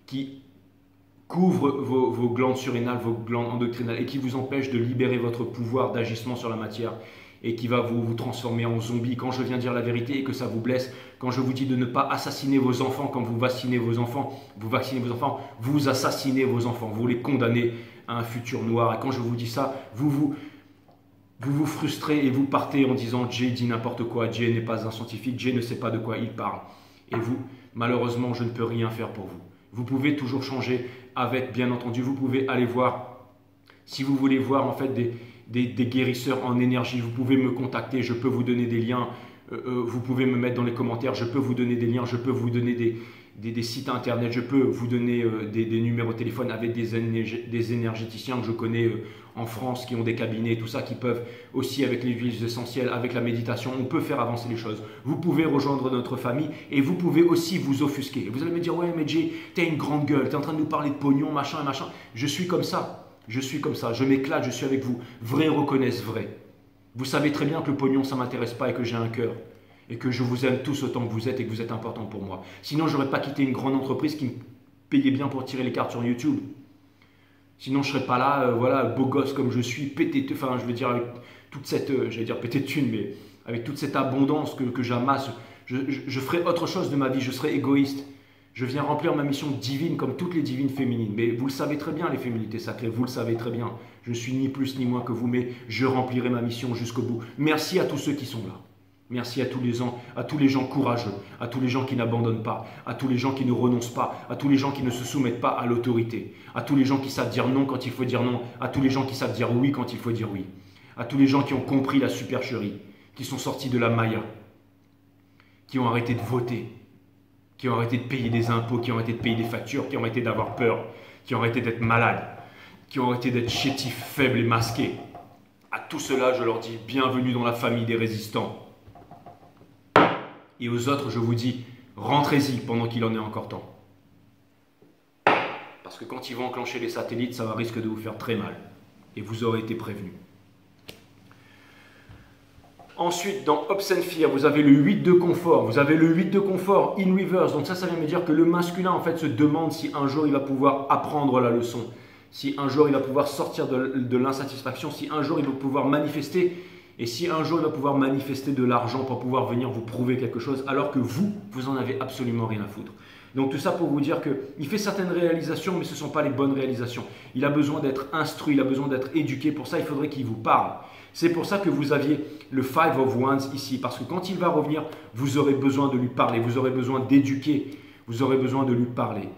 qui couvre vos glandes surrénales, vos glandes endocrinales, et qui vous empêche de libérer votre pouvoir d'agissement sur la matière, et qui va vous transformer en zombie. Quand je viens dire la vérité et que ça vous blesse, quand je vous dis de ne pas assassiner vos enfants, quand vous vaccinez vos enfants, vous assassinez vos enfants, vous les condamnez à un futur noir. Et quand je vous dis ça, vous vous frustrez et vous partez en disant « Jay dit n'importe quoi, Jay n'est pas un scientifique, Jay ne sait pas de quoi il parle ». Et vous, malheureusement, je ne peux rien faire pour vous. Vous pouvez toujours changer avec, bien entendu, vous pouvez aller voir, si vous voulez voir en fait des guérisseurs en énergie, vous pouvez me contacter, je peux vous donner des liens, vous pouvez me mettre dans les commentaires, je peux vous donner des liens, je peux vous donner des sites internet, je peux vous donner des numéros de téléphone avec des énergéticiens que je connais en France qui ont des cabinets, tout ça, qui peuvent aussi avec les huiles essentielles, avec la méditation, on peut faire avancer les choses. Vous pouvez rejoindre notre famille et vous pouvez aussi vous offusquer. Vous allez me dire, ouais mais Jay, t'as une grande gueule, t'es en train de nous parler de pognon, machin et machin. Je suis comme ça, je m'éclate, je suis avec vous. Vrai reconnaissent vrai. Vous savez très bien que le pognon ça m'intéresse pas et que j'ai un cœur. Et que je vous aime tous autant que vous êtes et que vous êtes important pour moi. Sinon, je n'aurais pas quitté une grande entreprise qui me payait bien pour tirer les cartes sur YouTube. Sinon, je ne serais pas là, voilà, beau gosse comme je suis, pété, enfin, je veux dire, avec toute cette, j'allais dire pété de thunes, mais avec toute cette abondance que j'amasse, je ferai autre chose de ma vie, je serai égoïste. Je viens remplir ma mission divine comme toutes les divines féminines. Mais vous le savez très bien, les féminités sacrées, vous le savez très bien. Je ne suis ni plus ni moins que vous, mais je remplirai ma mission jusqu'au bout. Merci à tous ceux qui sont là. Merci à tous les gens courageux, à tous les gens qui n'abandonnent pas, à tous les gens qui ne renoncent pas, à tous les gens qui ne se soumettent pas à l'autorité, à tous les gens qui savent dire non quand il faut dire non, à tous les gens qui savent dire oui quand il faut dire oui, à tous les gens qui ont compris la supercherie, qui sont sortis de la Maya, qui ont arrêté de voter, qui ont arrêté de payer des impôts, qui ont arrêté de payer des factures, qui ont arrêté d'avoir peur, qui ont arrêté d'être malades, qui ont arrêté d'être chétifs, faibles et masqués. À tout cela, je leur dis bienvenue dans la famille des résistants. Et aux autres, je vous dis, rentrez-y pendant qu'il en est encore temps. Parce que quand ils vont enclencher les satellites, ça risque de vous faire très mal. Et vous aurez été prévenus. Ensuite, dans Obscene Fear, vous avez le 8 de confort. Vous avez le 8 de confort in reverse. Donc ça vient me dire que le masculin, en fait, se demande si un jour il va pouvoir apprendre la leçon. Si un jour il va pouvoir sortir de l'insatisfaction. Si un jour il va pouvoir manifester. Et si un jour il va pouvoir manifester de l'argent pour pouvoir venir vous prouver quelque chose, alors que vous en avez absolument rien à foutre. Donc tout ça pour vous dire qu'il fait certaines réalisations, mais ce ne sont pas les bonnes réalisations. Il a besoin d'être instruit, il a besoin d'être éduqué. Pour ça, il faudrait qu'il vous parle. C'est pour ça que vous aviez le Five of Wands ici. Parce que quand il va revenir, vous aurez besoin de lui parler. Vous aurez besoin d'éduquer. Vous aurez besoin de lui parler.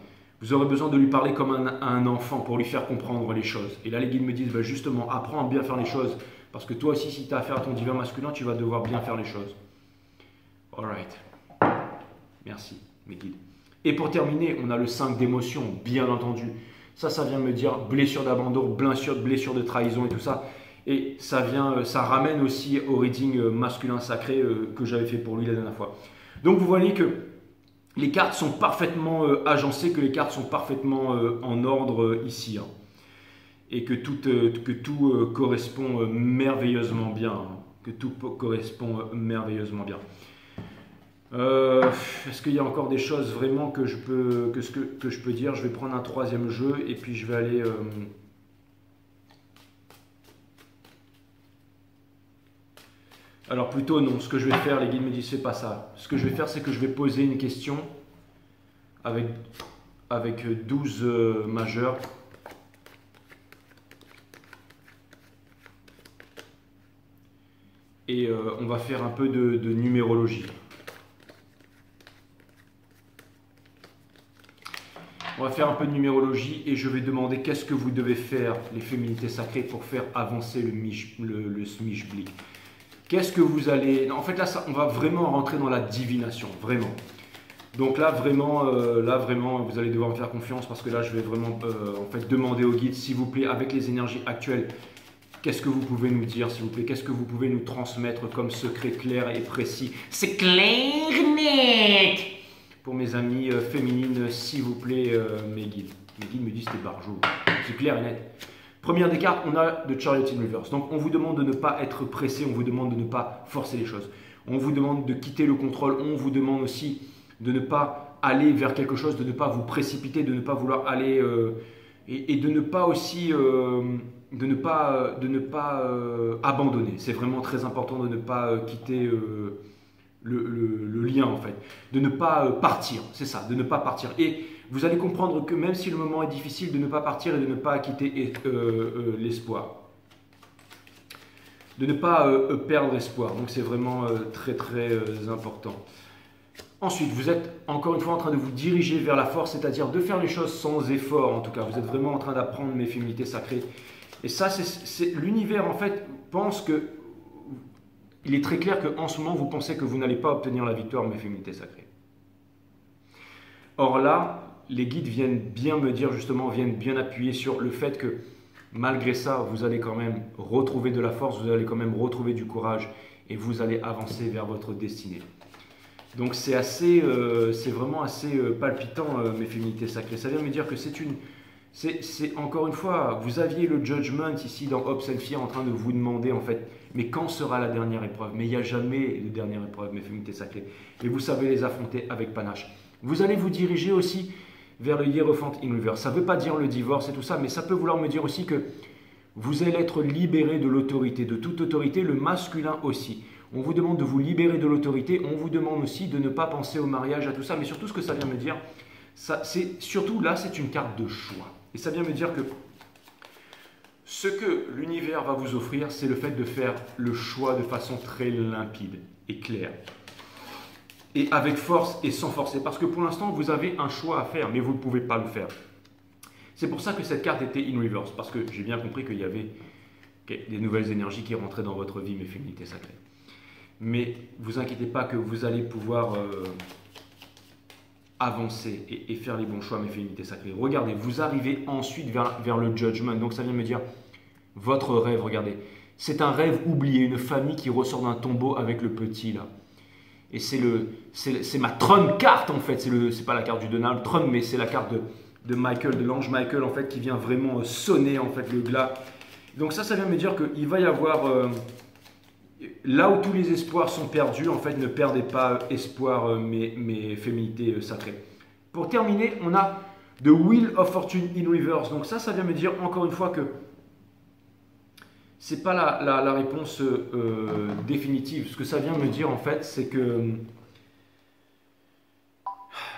Vous aurez besoin de lui parler comme un enfant pour lui faire comprendre les choses. Et là, les guides me disent, justement, apprends à bien faire les choses. Parce que toi aussi, si tu as affaire à ton divin masculin, tu vas devoir bien faire les choses. Alright. Merci, mes guides. Et pour terminer, on a le 5 d'émotion, bien entendu. Ça vient me dire blessure d'abandon, blessure de trahison et tout ça. Et ça ramène aussi au reading masculin sacré que j'avais fait pour lui la dernière fois. Donc vous voyez que les cartes sont parfaitement agencées, que les cartes sont parfaitement en ordre ici. Hein. Et que tout correspond merveilleusement bien. Hein. Que tout correspond merveilleusement bien. Est-ce qu'il y a encore des choses vraiment que je peux dire? Je vais prendre un troisième jeu et puis je vais aller... Alors plutôt non, ce que je vais faire, les guides me disent c'est pas ça. Ce que je vais faire, c'est que je vais poser une question avec 12 majeurs. Et on va faire un peu de numérologie. On va faire un peu de numérologie et je vais demander qu'est-ce que vous devez faire, les féminités sacrées, pour faire avancer le Smishblick. Qu'est-ce que vous allez... En fait, là, on va vraiment rentrer dans la divination, vraiment. Donc là, vraiment, vous allez devoir me faire confiance parce que là, je vais vraiment en fait, demander au guide, s'il vous plaît, avec les énergies actuelles, qu'est-ce que vous pouvez nous dire, s'il vous plaît? Qu'est-ce que vous pouvez nous transmettre comme secret clair et précis? C'est clair, net! Pour mes amis féminines, s'il vous plaît, mes guides. Mes guides me disent c'est barjou. C'est clair et net. Première des cartes, on a The Chariot in Reverse. Donc on vous demande de ne pas être pressé, on vous demande de ne pas forcer les choses. On vous demande de quitter le contrôle, on vous demande aussi de ne pas aller vers quelque chose, de ne pas vous précipiter, de ne pas vouloir aller et de ne pas aussi de ne pas abandonner. C'est vraiment très important de ne pas quitter le lien en fait, de ne pas partir, c'est ça, de ne pas partir. Et vous allez comprendre que même si le moment est difficile, de ne pas partir et de ne pas quitter l'espoir. De ne pas perdre espoir. Donc c'est vraiment très important. Ensuite, vous êtes encore une fois en train de vous diriger vers la force, c'est-à-dire de faire les choses sans effort en tout cas. Vous êtes vraiment en train d'apprendre mes féminités sacrées. Et ça, c'est l'univers en fait pense que... Il est très clair qu'en ce moment, vous pensez que vous n'allez pas obtenir la victoire, mes féminités sacrées. Or là, les guides viennent bien me dire justement, viennent bien appuyer sur le fait que malgré ça, vous allez quand même retrouver de la force, vous allez quand même retrouver du courage et vous allez avancer vers votre destinée. Donc c'est vraiment assez palpitant, mes féminités sacrées. Ça vient me dire que c'est encore une fois, vous aviez le judgment ici dans Hopes and Fear en train de vous demander en fait, mais quand sera la dernière épreuve? Mais il n'y a jamais de dernière épreuve, mes féminités sacrées. Et vous savez les affronter avec panache. Vous allez vous diriger aussi vers le Hierophant in Reverse. Ça ne veut pas dire le divorce et tout ça, mais ça peut vouloir me dire aussi que vous allez être libéré de l'autorité, de toute autorité, le masculin aussi. On vous demande de vous libérer de l'autorité, on vous demande aussi de ne pas penser au mariage, à tout ça, mais surtout ce que ça vient me dire, surtout là, c'est une carte de choix. Et ça vient me dire que ce que l'univers va vous offrir, c'est le fait de faire le choix de façon très limpide et claire. Et avec force et sans forcer. Parce que pour l'instant, vous avez un choix à faire, mais vous ne pouvez pas le faire. C'est pour ça que cette carte était in reverse. Parce que j'ai bien compris qu'il y avait des nouvelles énergies qui rentraient dans votre vie, mes féminités sacrées. Mais vous inquiétez pas que vous allez pouvoir avancer et faire les bons choix, mes féminités sacrées. Regardez, vous arrivez ensuite vers le judgment. Donc ça vient me dire, votre rêve, regardez. C'est un rêve oublié, une famille qui ressort d'un tombeau avec le petit là. Et c'est ma Trump carte en fait, c'est pas la carte du Donald Trump, mais c'est la carte de Michael, de l'ange Michael en fait, qui vient vraiment sonner en fait le glas. Donc ça vient me dire qu'il va y avoir, là où tous les espoirs sont perdus, en fait, ne perdez pas espoir, mes féminités sacrées. Pour terminer, on a The Wheel of Fortune in Reverse. Donc ça vient me dire encore une fois que c'est pas la réponse définitive. Ce que ça vient me dire en fait, c'est que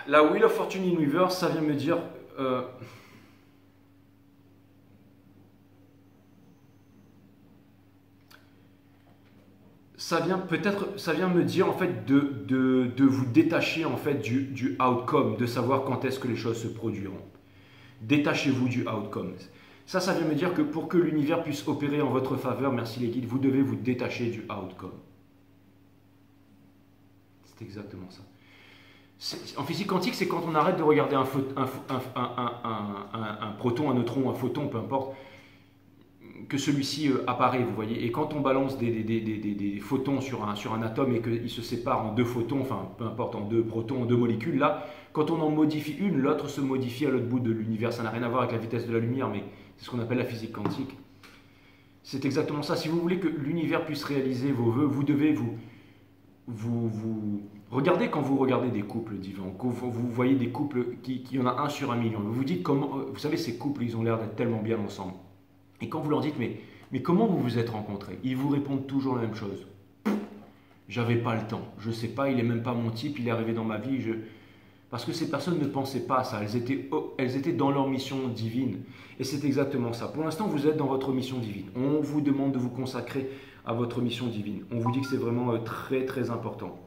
la Wheel of Fortune in Reverse, ça vient me dire ça vient me dire en fait de vous détacher en fait du outcome, de savoir quand est-ce que les choses se produiront. Détachez-vous du outcome. Ça vient me dire que pour que l'univers puisse opérer en votre faveur, merci les guides, vous devez vous détacher du outcome. C'est exactement ça. En physique quantique, c'est quand on arrête de regarder un proton, un neutron, un photon, peu importe, que celui-ci apparaît, vous voyez. Et quand on balance des photons sur un atome et qu'il se sépare en deux photons, enfin peu importe, en deux protons, en deux molécules, là, quand on en modifie une, l'autre se modifie à l'autre bout de l'univers. Ça n'a rien à voir avec la vitesse de la lumière, mais c'est ce qu'on appelle la physique quantique. C'est exactement ça. Si vous voulez que l'univers puisse réaliser vos vœux, vous devez regardez quand vous regardez des couples divins, quand vous voyez des couples qui y en a 1 sur 1 million. Vous vous dites comment, vous savez, ces couples, ils ont l'air d'être tellement bien ensemble. Et quand vous leur dites, mais comment vous vous êtes rencontrés? Ils vous répondent toujours la même chose. J'avais pas le temps, je sais pas, il est même pas mon type, il est arrivé dans ma vie. Parce que ces personnes ne pensaient pas à ça, elles étaient dans leur mission divine. Et c'est exactement ça. Pour l'instant, vous êtes dans votre mission divine. On vous demande de vous consacrer à votre mission divine. On vous dit que c'est vraiment très très important.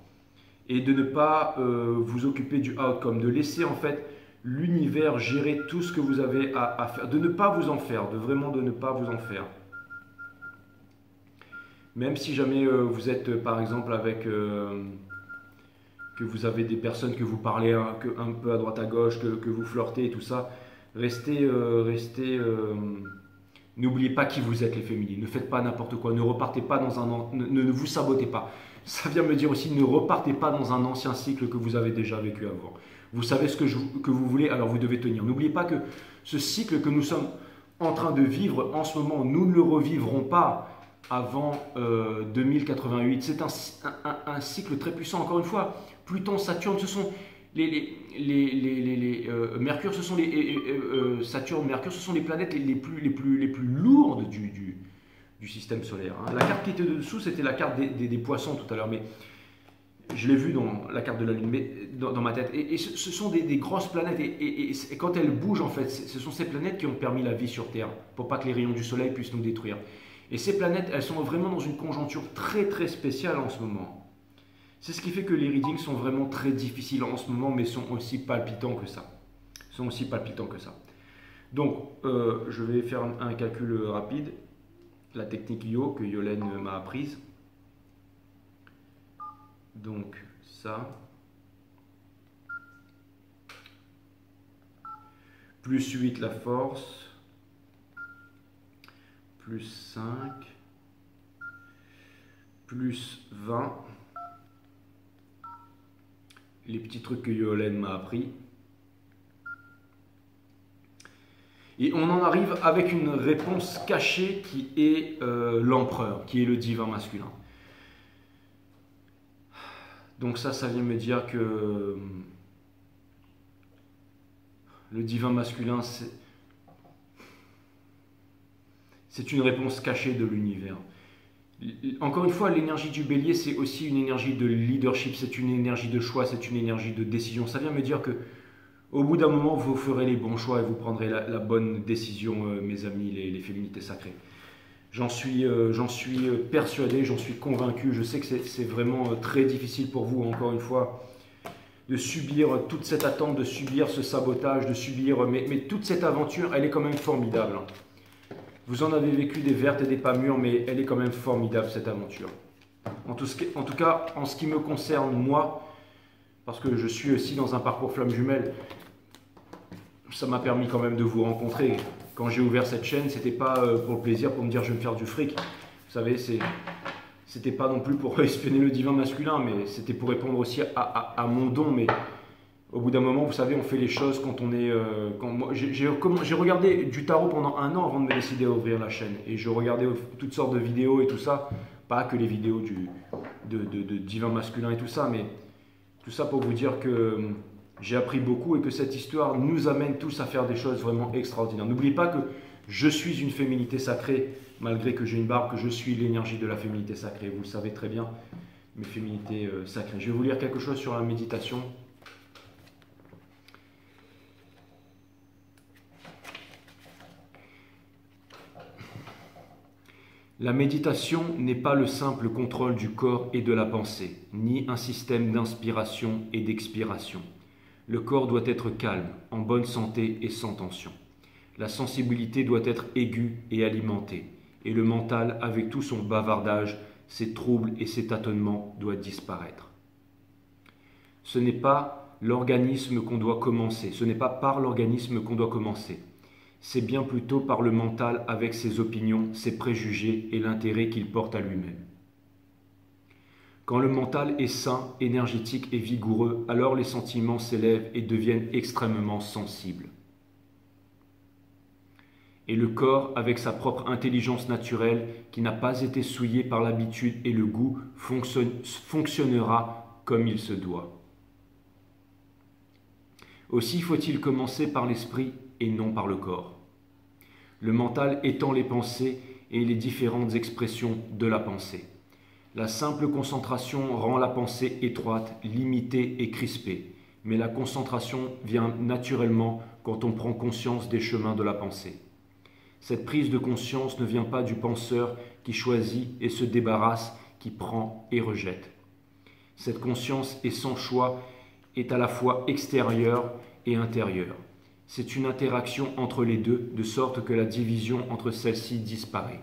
Et de ne pas vous occuper du outcome, de laisser en fait l'univers gérer tout ce que vous avez à faire, de ne pas vous en faire, de ne pas vous en faire. Même si jamais vous êtes par exemple avec, que vous avez des personnes que vous parlez un peu à droite à gauche, que vous flirtez et tout ça, n'oubliez pas qui vous êtes les féminines, ne faites pas n'importe quoi, ne repartez pas dans ne vous sabotez pas. Ça vient me dire aussi, ne repartez pas dans un ancien cycle que vous avez déjà vécu avant. Vous savez ce que vous voulez, alors vous devez tenir. N'oubliez pas que ce cycle que nous sommes en train de vivre en ce moment, nous ne le revivrons pas avant 2088. C'est un cycle très puissant. Encore une fois, Pluton, Saturne, ce sont Mercure, ce sont Saturne, Mercure, ce sont les planètes les plus lourdes du système solaire. La carte qui était dessous, c'était la carte des poissons tout à l'heure, mais je l'ai vu dans la carte de la Lune, mais dans ma tête. Et ce sont des grosses planètes, et quand elles bougent, en fait, ce sont ces planètes qui ont permis la vie sur Terre, pour pas que les rayons du Soleil puissent nous détruire. Et ces planètes, elles sont vraiment dans une conjoncture très très spéciale en ce moment. C'est ce qui fait que les readings sont vraiment très difficiles en ce moment, mais sont aussi palpitants que ça. Donc, je vais faire un calcul rapide. La technique Yo que Yolène m'a apprise. Donc, ça. plus 8 la force, plus 5, plus 20, les petits trucs que Yolène m'a appris. Et on en arrive avec une réponse cachée qui est l'empereur, qui est le divin masculin. Donc ça vient me dire que le divin masculin, c'est une réponse cachée de l'univers. Encore une fois, l'énergie du bélier, c'est aussi une énergie de leadership, c'est une énergie de choix, c'est une énergie de décision. Ça vient me dire que au bout d'un moment, vous ferez les bons choix et vous prendrez la bonne décision, mes amis, les féminités sacrées. J'en suis persuadé, j'en suis convaincu. Je sais que c'est vraiment très difficile pour vous, encore une fois, de subir toute cette attente, de subir ce sabotage, de subir... Mais toute cette aventure, elle est quand même formidable. Vous en avez vécu des vertes et des pas mûres, mais elle est quand même formidable, cette aventure. En tout cas, en ce qui me concerne, moi, parce que je suis aussi dans un parcours flamme jumelle, ça m'a permis quand même de vous rencontrer. Quand j'ai ouvert cette chaîne, c'était pas pour le plaisir, pour me dire je vais me faire du fric. Vous savez, c'était pas non plus pour espionner le divin masculin, mais c'était pour répondre aussi à mon don. Mais au bout d'un moment, vous savez, on fait les choses quand on est... j'ai regardé du tarot pendant 1 an avant de me décider à ouvrir la chaîne. Et je regardais toutes sortes de vidéos et tout ça. Pas que les vidéos de divin masculin et tout ça, mais tout ça pour vous dire que j'ai appris beaucoup et que cette histoire nous amène tous à faire des choses vraiment extraordinaires. N'oubliez pas que je suis une féminité sacrée, malgré que j'ai une barbe, que je suis l'énergie de la féminité sacrée. Vous le savez très bien, mes féminités sacrées. Je vais vous lire quelque chose sur la méditation. La méditation n'est pas le simple contrôle du corps et de la pensée, ni un système d'inspiration et d'expiration. Le corps doit être calme, en bonne santé et sans tension. La sensibilité doit être aiguë et alimentée, et le mental, avec tout son bavardage, ses troubles et ses tâtonnements, doit disparaître. Ce n'est pas l'organisme qu'on doit commencer, ce n'est pas par l'organisme qu'on doit commencer. C'est bien plutôt par le mental avec ses opinions, ses préjugés et l'intérêt qu'il porte à lui-même. Quand le mental est sain, énergétique et vigoureux, alors les sentiments s'élèvent et deviennent extrêmement sensibles. Et le corps, avec sa propre intelligence naturelle, qui n'a pas été souillée par l'habitude et le goût, fonctionnera comme il se doit. Aussi faut-il commencer par l'esprit et non par le corps. Le mental étant les pensées et les différentes expressions de la pensée. La simple concentration rend la pensée étroite, limitée et crispée, mais la concentration vient naturellement quand on prend conscience des chemins de la pensée. Cette prise de conscience ne vient pas du penseur qui choisit et se débarrasse, qui prend et rejette. Cette conscience et son choix est à la fois extérieure et intérieure. C'est une interaction entre les deux, de sorte que la division entre celles-ci disparaît.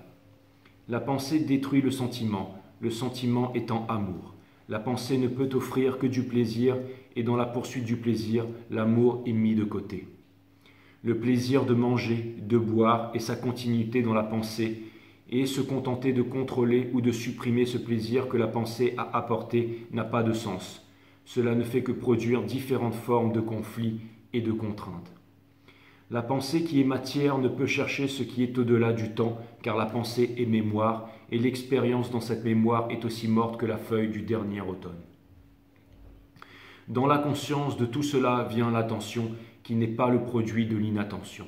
La pensée détruit le sentiment étant amour. La pensée ne peut offrir que du plaisir, et dans la poursuite du plaisir, l'amour est mis de côté. Le plaisir de manger, de boire et sa continuité dans la pensée, et se contenter de contrôler ou de supprimer ce plaisir que la pensée a apporté n'a pas de sens. Cela ne fait que produire différentes formes de conflits et de contraintes. La pensée qui est matière ne peut chercher ce qui est au-delà du temps, car la pensée est mémoire, et l'expérience dans cette mémoire est aussi morte que la feuille du dernier automne. Dans la conscience de tout cela vient l'attention, qui n'est pas le produit de l'inattention.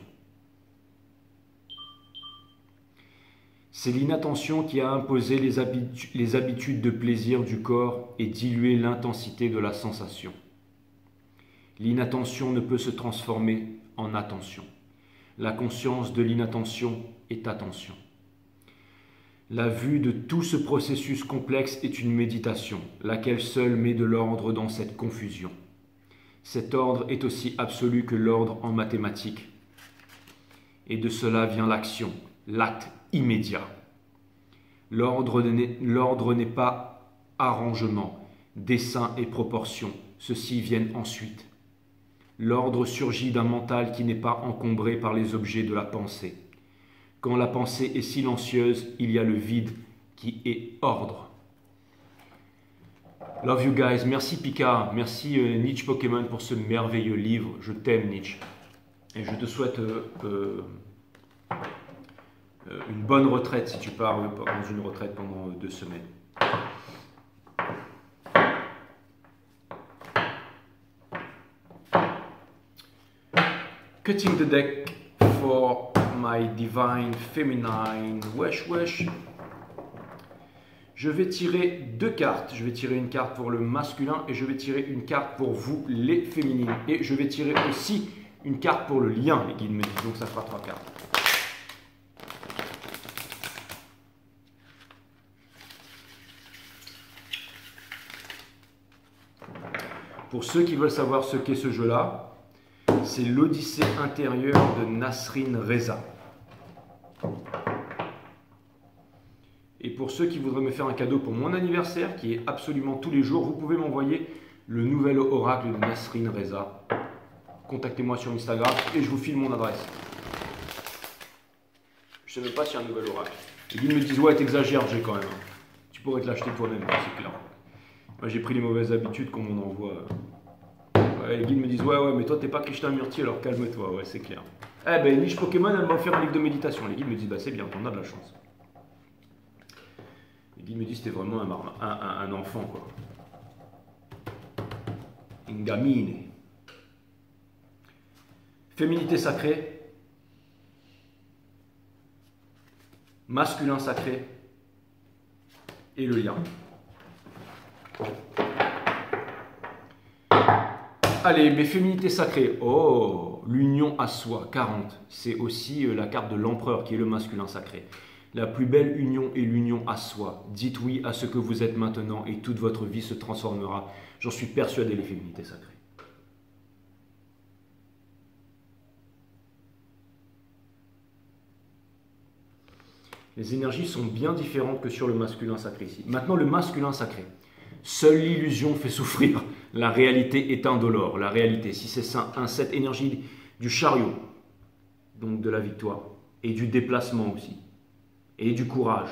C'est l'inattention qui a imposé les habitudes de plaisir du corps et dilué l'intensité de la sensation. L'inattention ne peut se transformer en attention. La conscience de l'inattention est attention. La vue de tout ce processus complexe est une méditation, laquelle seule met de l'ordre dans cette confusion. Cet ordre est aussi absolu que l'ordre en mathématiques. Et de cela vient l'action, l'acte immédiat. L'ordre n'est pas arrangement, dessin et proportion. Ceux-ci viennent ensuite. L'ordre surgit d'un mental qui n'est pas encombré par les objets de la pensée. Quand la pensée est silencieuse, il y a le vide qui est ordre. Love you guys. Merci Pika. Merci Nietzsche Pokémon pour ce merveilleux livre. Je t'aime Nietzsche. Et je te souhaite une bonne retraite si tu pars dans une retraite pendant 2 semaines. Cutting the deck for my divine feminine. Wesh, wesh. Je vais tirer 2 cartes. Je vais tirer une carte pour le masculin et je vais tirer une carte pour vous, les féminines. Et je vais tirer aussi une carte pour le lien, les guides me disent. Donc ça fera 3 cartes. Pour ceux qui veulent savoir ce qu'est ce jeu-là, c'est l'Odyssée intérieure de Nasrin Reza. Et pour ceux qui voudraient me faire un cadeau pour mon anniversaire, qui est absolument tous les jours, vous pouvez m'envoyer le nouvel oracle de Nasrin Reza. Contactez-moi sur Instagram et je vous file mon adresse. Je sais même pas s'il y a un nouvel oracle. Les guides me disent ouais, t'exagères, j'ai quand même. Tu pourrais te l'acheter toi-même, c'est clair. Moi j'ai pris les mauvaises habitudes qu'on m'en envoie. Ouais, les guides me disent ouais, mais toi t'es pas Krishna Murti, alors calme-toi, ouais, c'est clair. Eh ben, Niche Pokémon, elle m'a offert un livre de méditation. Les guides me disent bah c'est bien, t'en as de la chance. Les guides me disent c'était vraiment un enfant, quoi. Une gamine. Féminité sacrée. Masculin sacré. Et le lien. Allez, mes féminités sacrées. Oh, l'union à soi, 40. C'est aussi la carte de l'empereur qui est le masculin sacré. La plus belle union est l'union à soi. Dites oui à ce que vous êtes maintenant et toute votre vie se transformera. J'en suis persuadé, les féminités sacrées. Les énergies sont bien différentes que sur le masculin sacré ici. Maintenant, le masculin sacré. Seule l'illusion fait souffrir. La réalité est indolore. La réalité, si c'est ça, cette énergie du chariot, donc de la victoire, et du déplacement aussi, et du courage.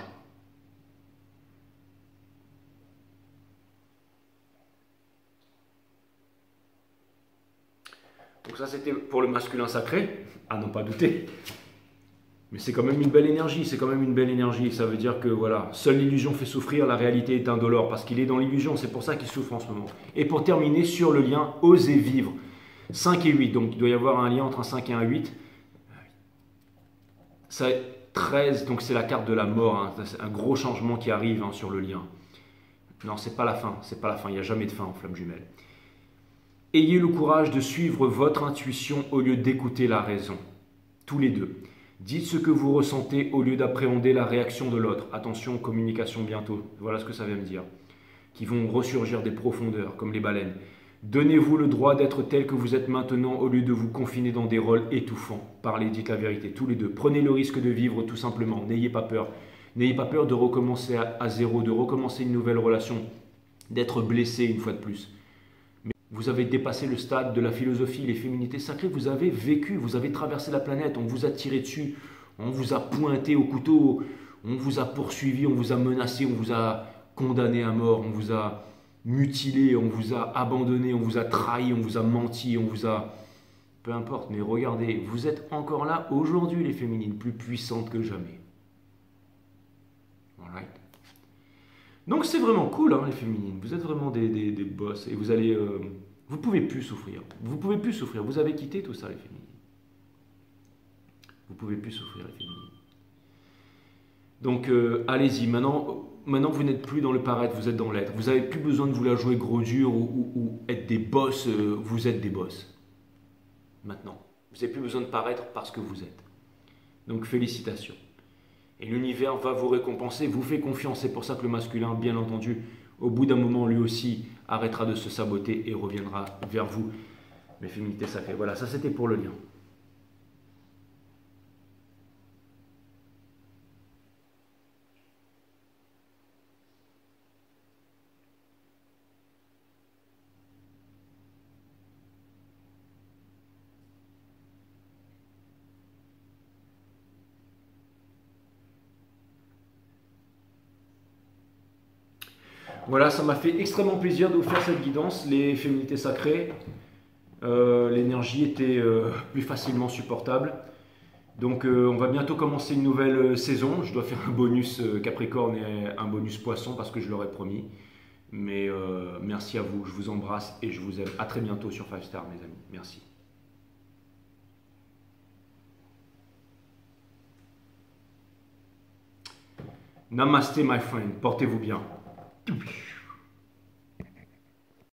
Donc ça, c'était pour le masculin sacré, à n'en pas douter. Mais c'est quand même une belle énergie, c'est quand même une belle énergie. Ça veut dire que voilà, seule l'illusion fait souffrir, la réalité est indolore, parce qu'il est dans l'illusion, c'est pour ça qu'il souffre en ce moment. Et pour terminer, sur le lien, oser vivre. 5 et 8, donc il doit y avoir un lien entre un 5 et un 8. Ça, 13, donc c'est la carte de la mort, hein. C'est un gros changement qui arrive hein, sur le lien. Non, c'est pas la fin, il n'y a jamais de fin en flamme jumelle. Ayez le courage de suivre votre intuition au lieu d'écouter la raison. Tous les deux. Dites ce que vous ressentez au lieu d'appréhender la réaction de l'autre. Attention, communication bientôt. Voilà ce que ça vient me dire. Qui vont ressurgir des profondeurs, comme les baleines. Donnez-vous le droit d'être tel que vous êtes maintenant au lieu de vous confiner dans des rôles étouffants. Parlez, dites la vérité, tous les deux. Prenez le risque de vivre tout simplement. N'ayez pas peur. N'ayez pas peur de recommencer à zéro, de recommencer une nouvelle relation, d'être blessé une fois de plus. Vous avez dépassé le stade de la philosophie, les féminités sacrées, vous avez vécu, vous avez traversé la planète, on vous a tiré dessus, on vous a pointé au couteau, on vous a poursuivi, on vous a menacé, on vous a condamné à mort, on vous a mutilé, on vous a abandonné, on vous a trahi, on vous a menti, on vous a... Peu importe, mais regardez, vous êtes encore là aujourd'hui les féminines, plus puissantes que jamais. Alright. Donc c'est vraiment cool hein, les féminines, vous êtes vraiment des boss et vous allez... vous pouvez plus souffrir, vous avez quitté tout ça les féminines. Vous pouvez plus souffrir les féminines. Donc allez-y, maintenant vous n'êtes plus dans le paraître, vous êtes dans l'être. Vous n'avez plus besoin de vous la jouer gros dur ou être des boss, vous êtes des boss. Maintenant, vous n'avez plus besoin de paraître parce que vous êtes. Donc félicitations. Et l'univers va vous récompenser, vous fait confiance. C'est pour ça que le masculin, bien entendu, au bout d'un moment, lui aussi, arrêtera de se saboter et reviendra vers vous. Mes féminités sacrées. Voilà, ça c'était pour le lien. Voilà, ça m'a fait extrêmement plaisir de vous faire cette guidance, les féminités sacrées. L'énergie était plus facilement supportable. Donc on va bientôt commencer une nouvelle saison. Je dois faire un bonus Capricorne et un bonus Poisson parce que je leur ai promis. Mais merci à vous, je vous embrasse et je vous aime. À très bientôt sur 5 Star, mes amis. Merci. Namaste, my friend. Portez-vous bien.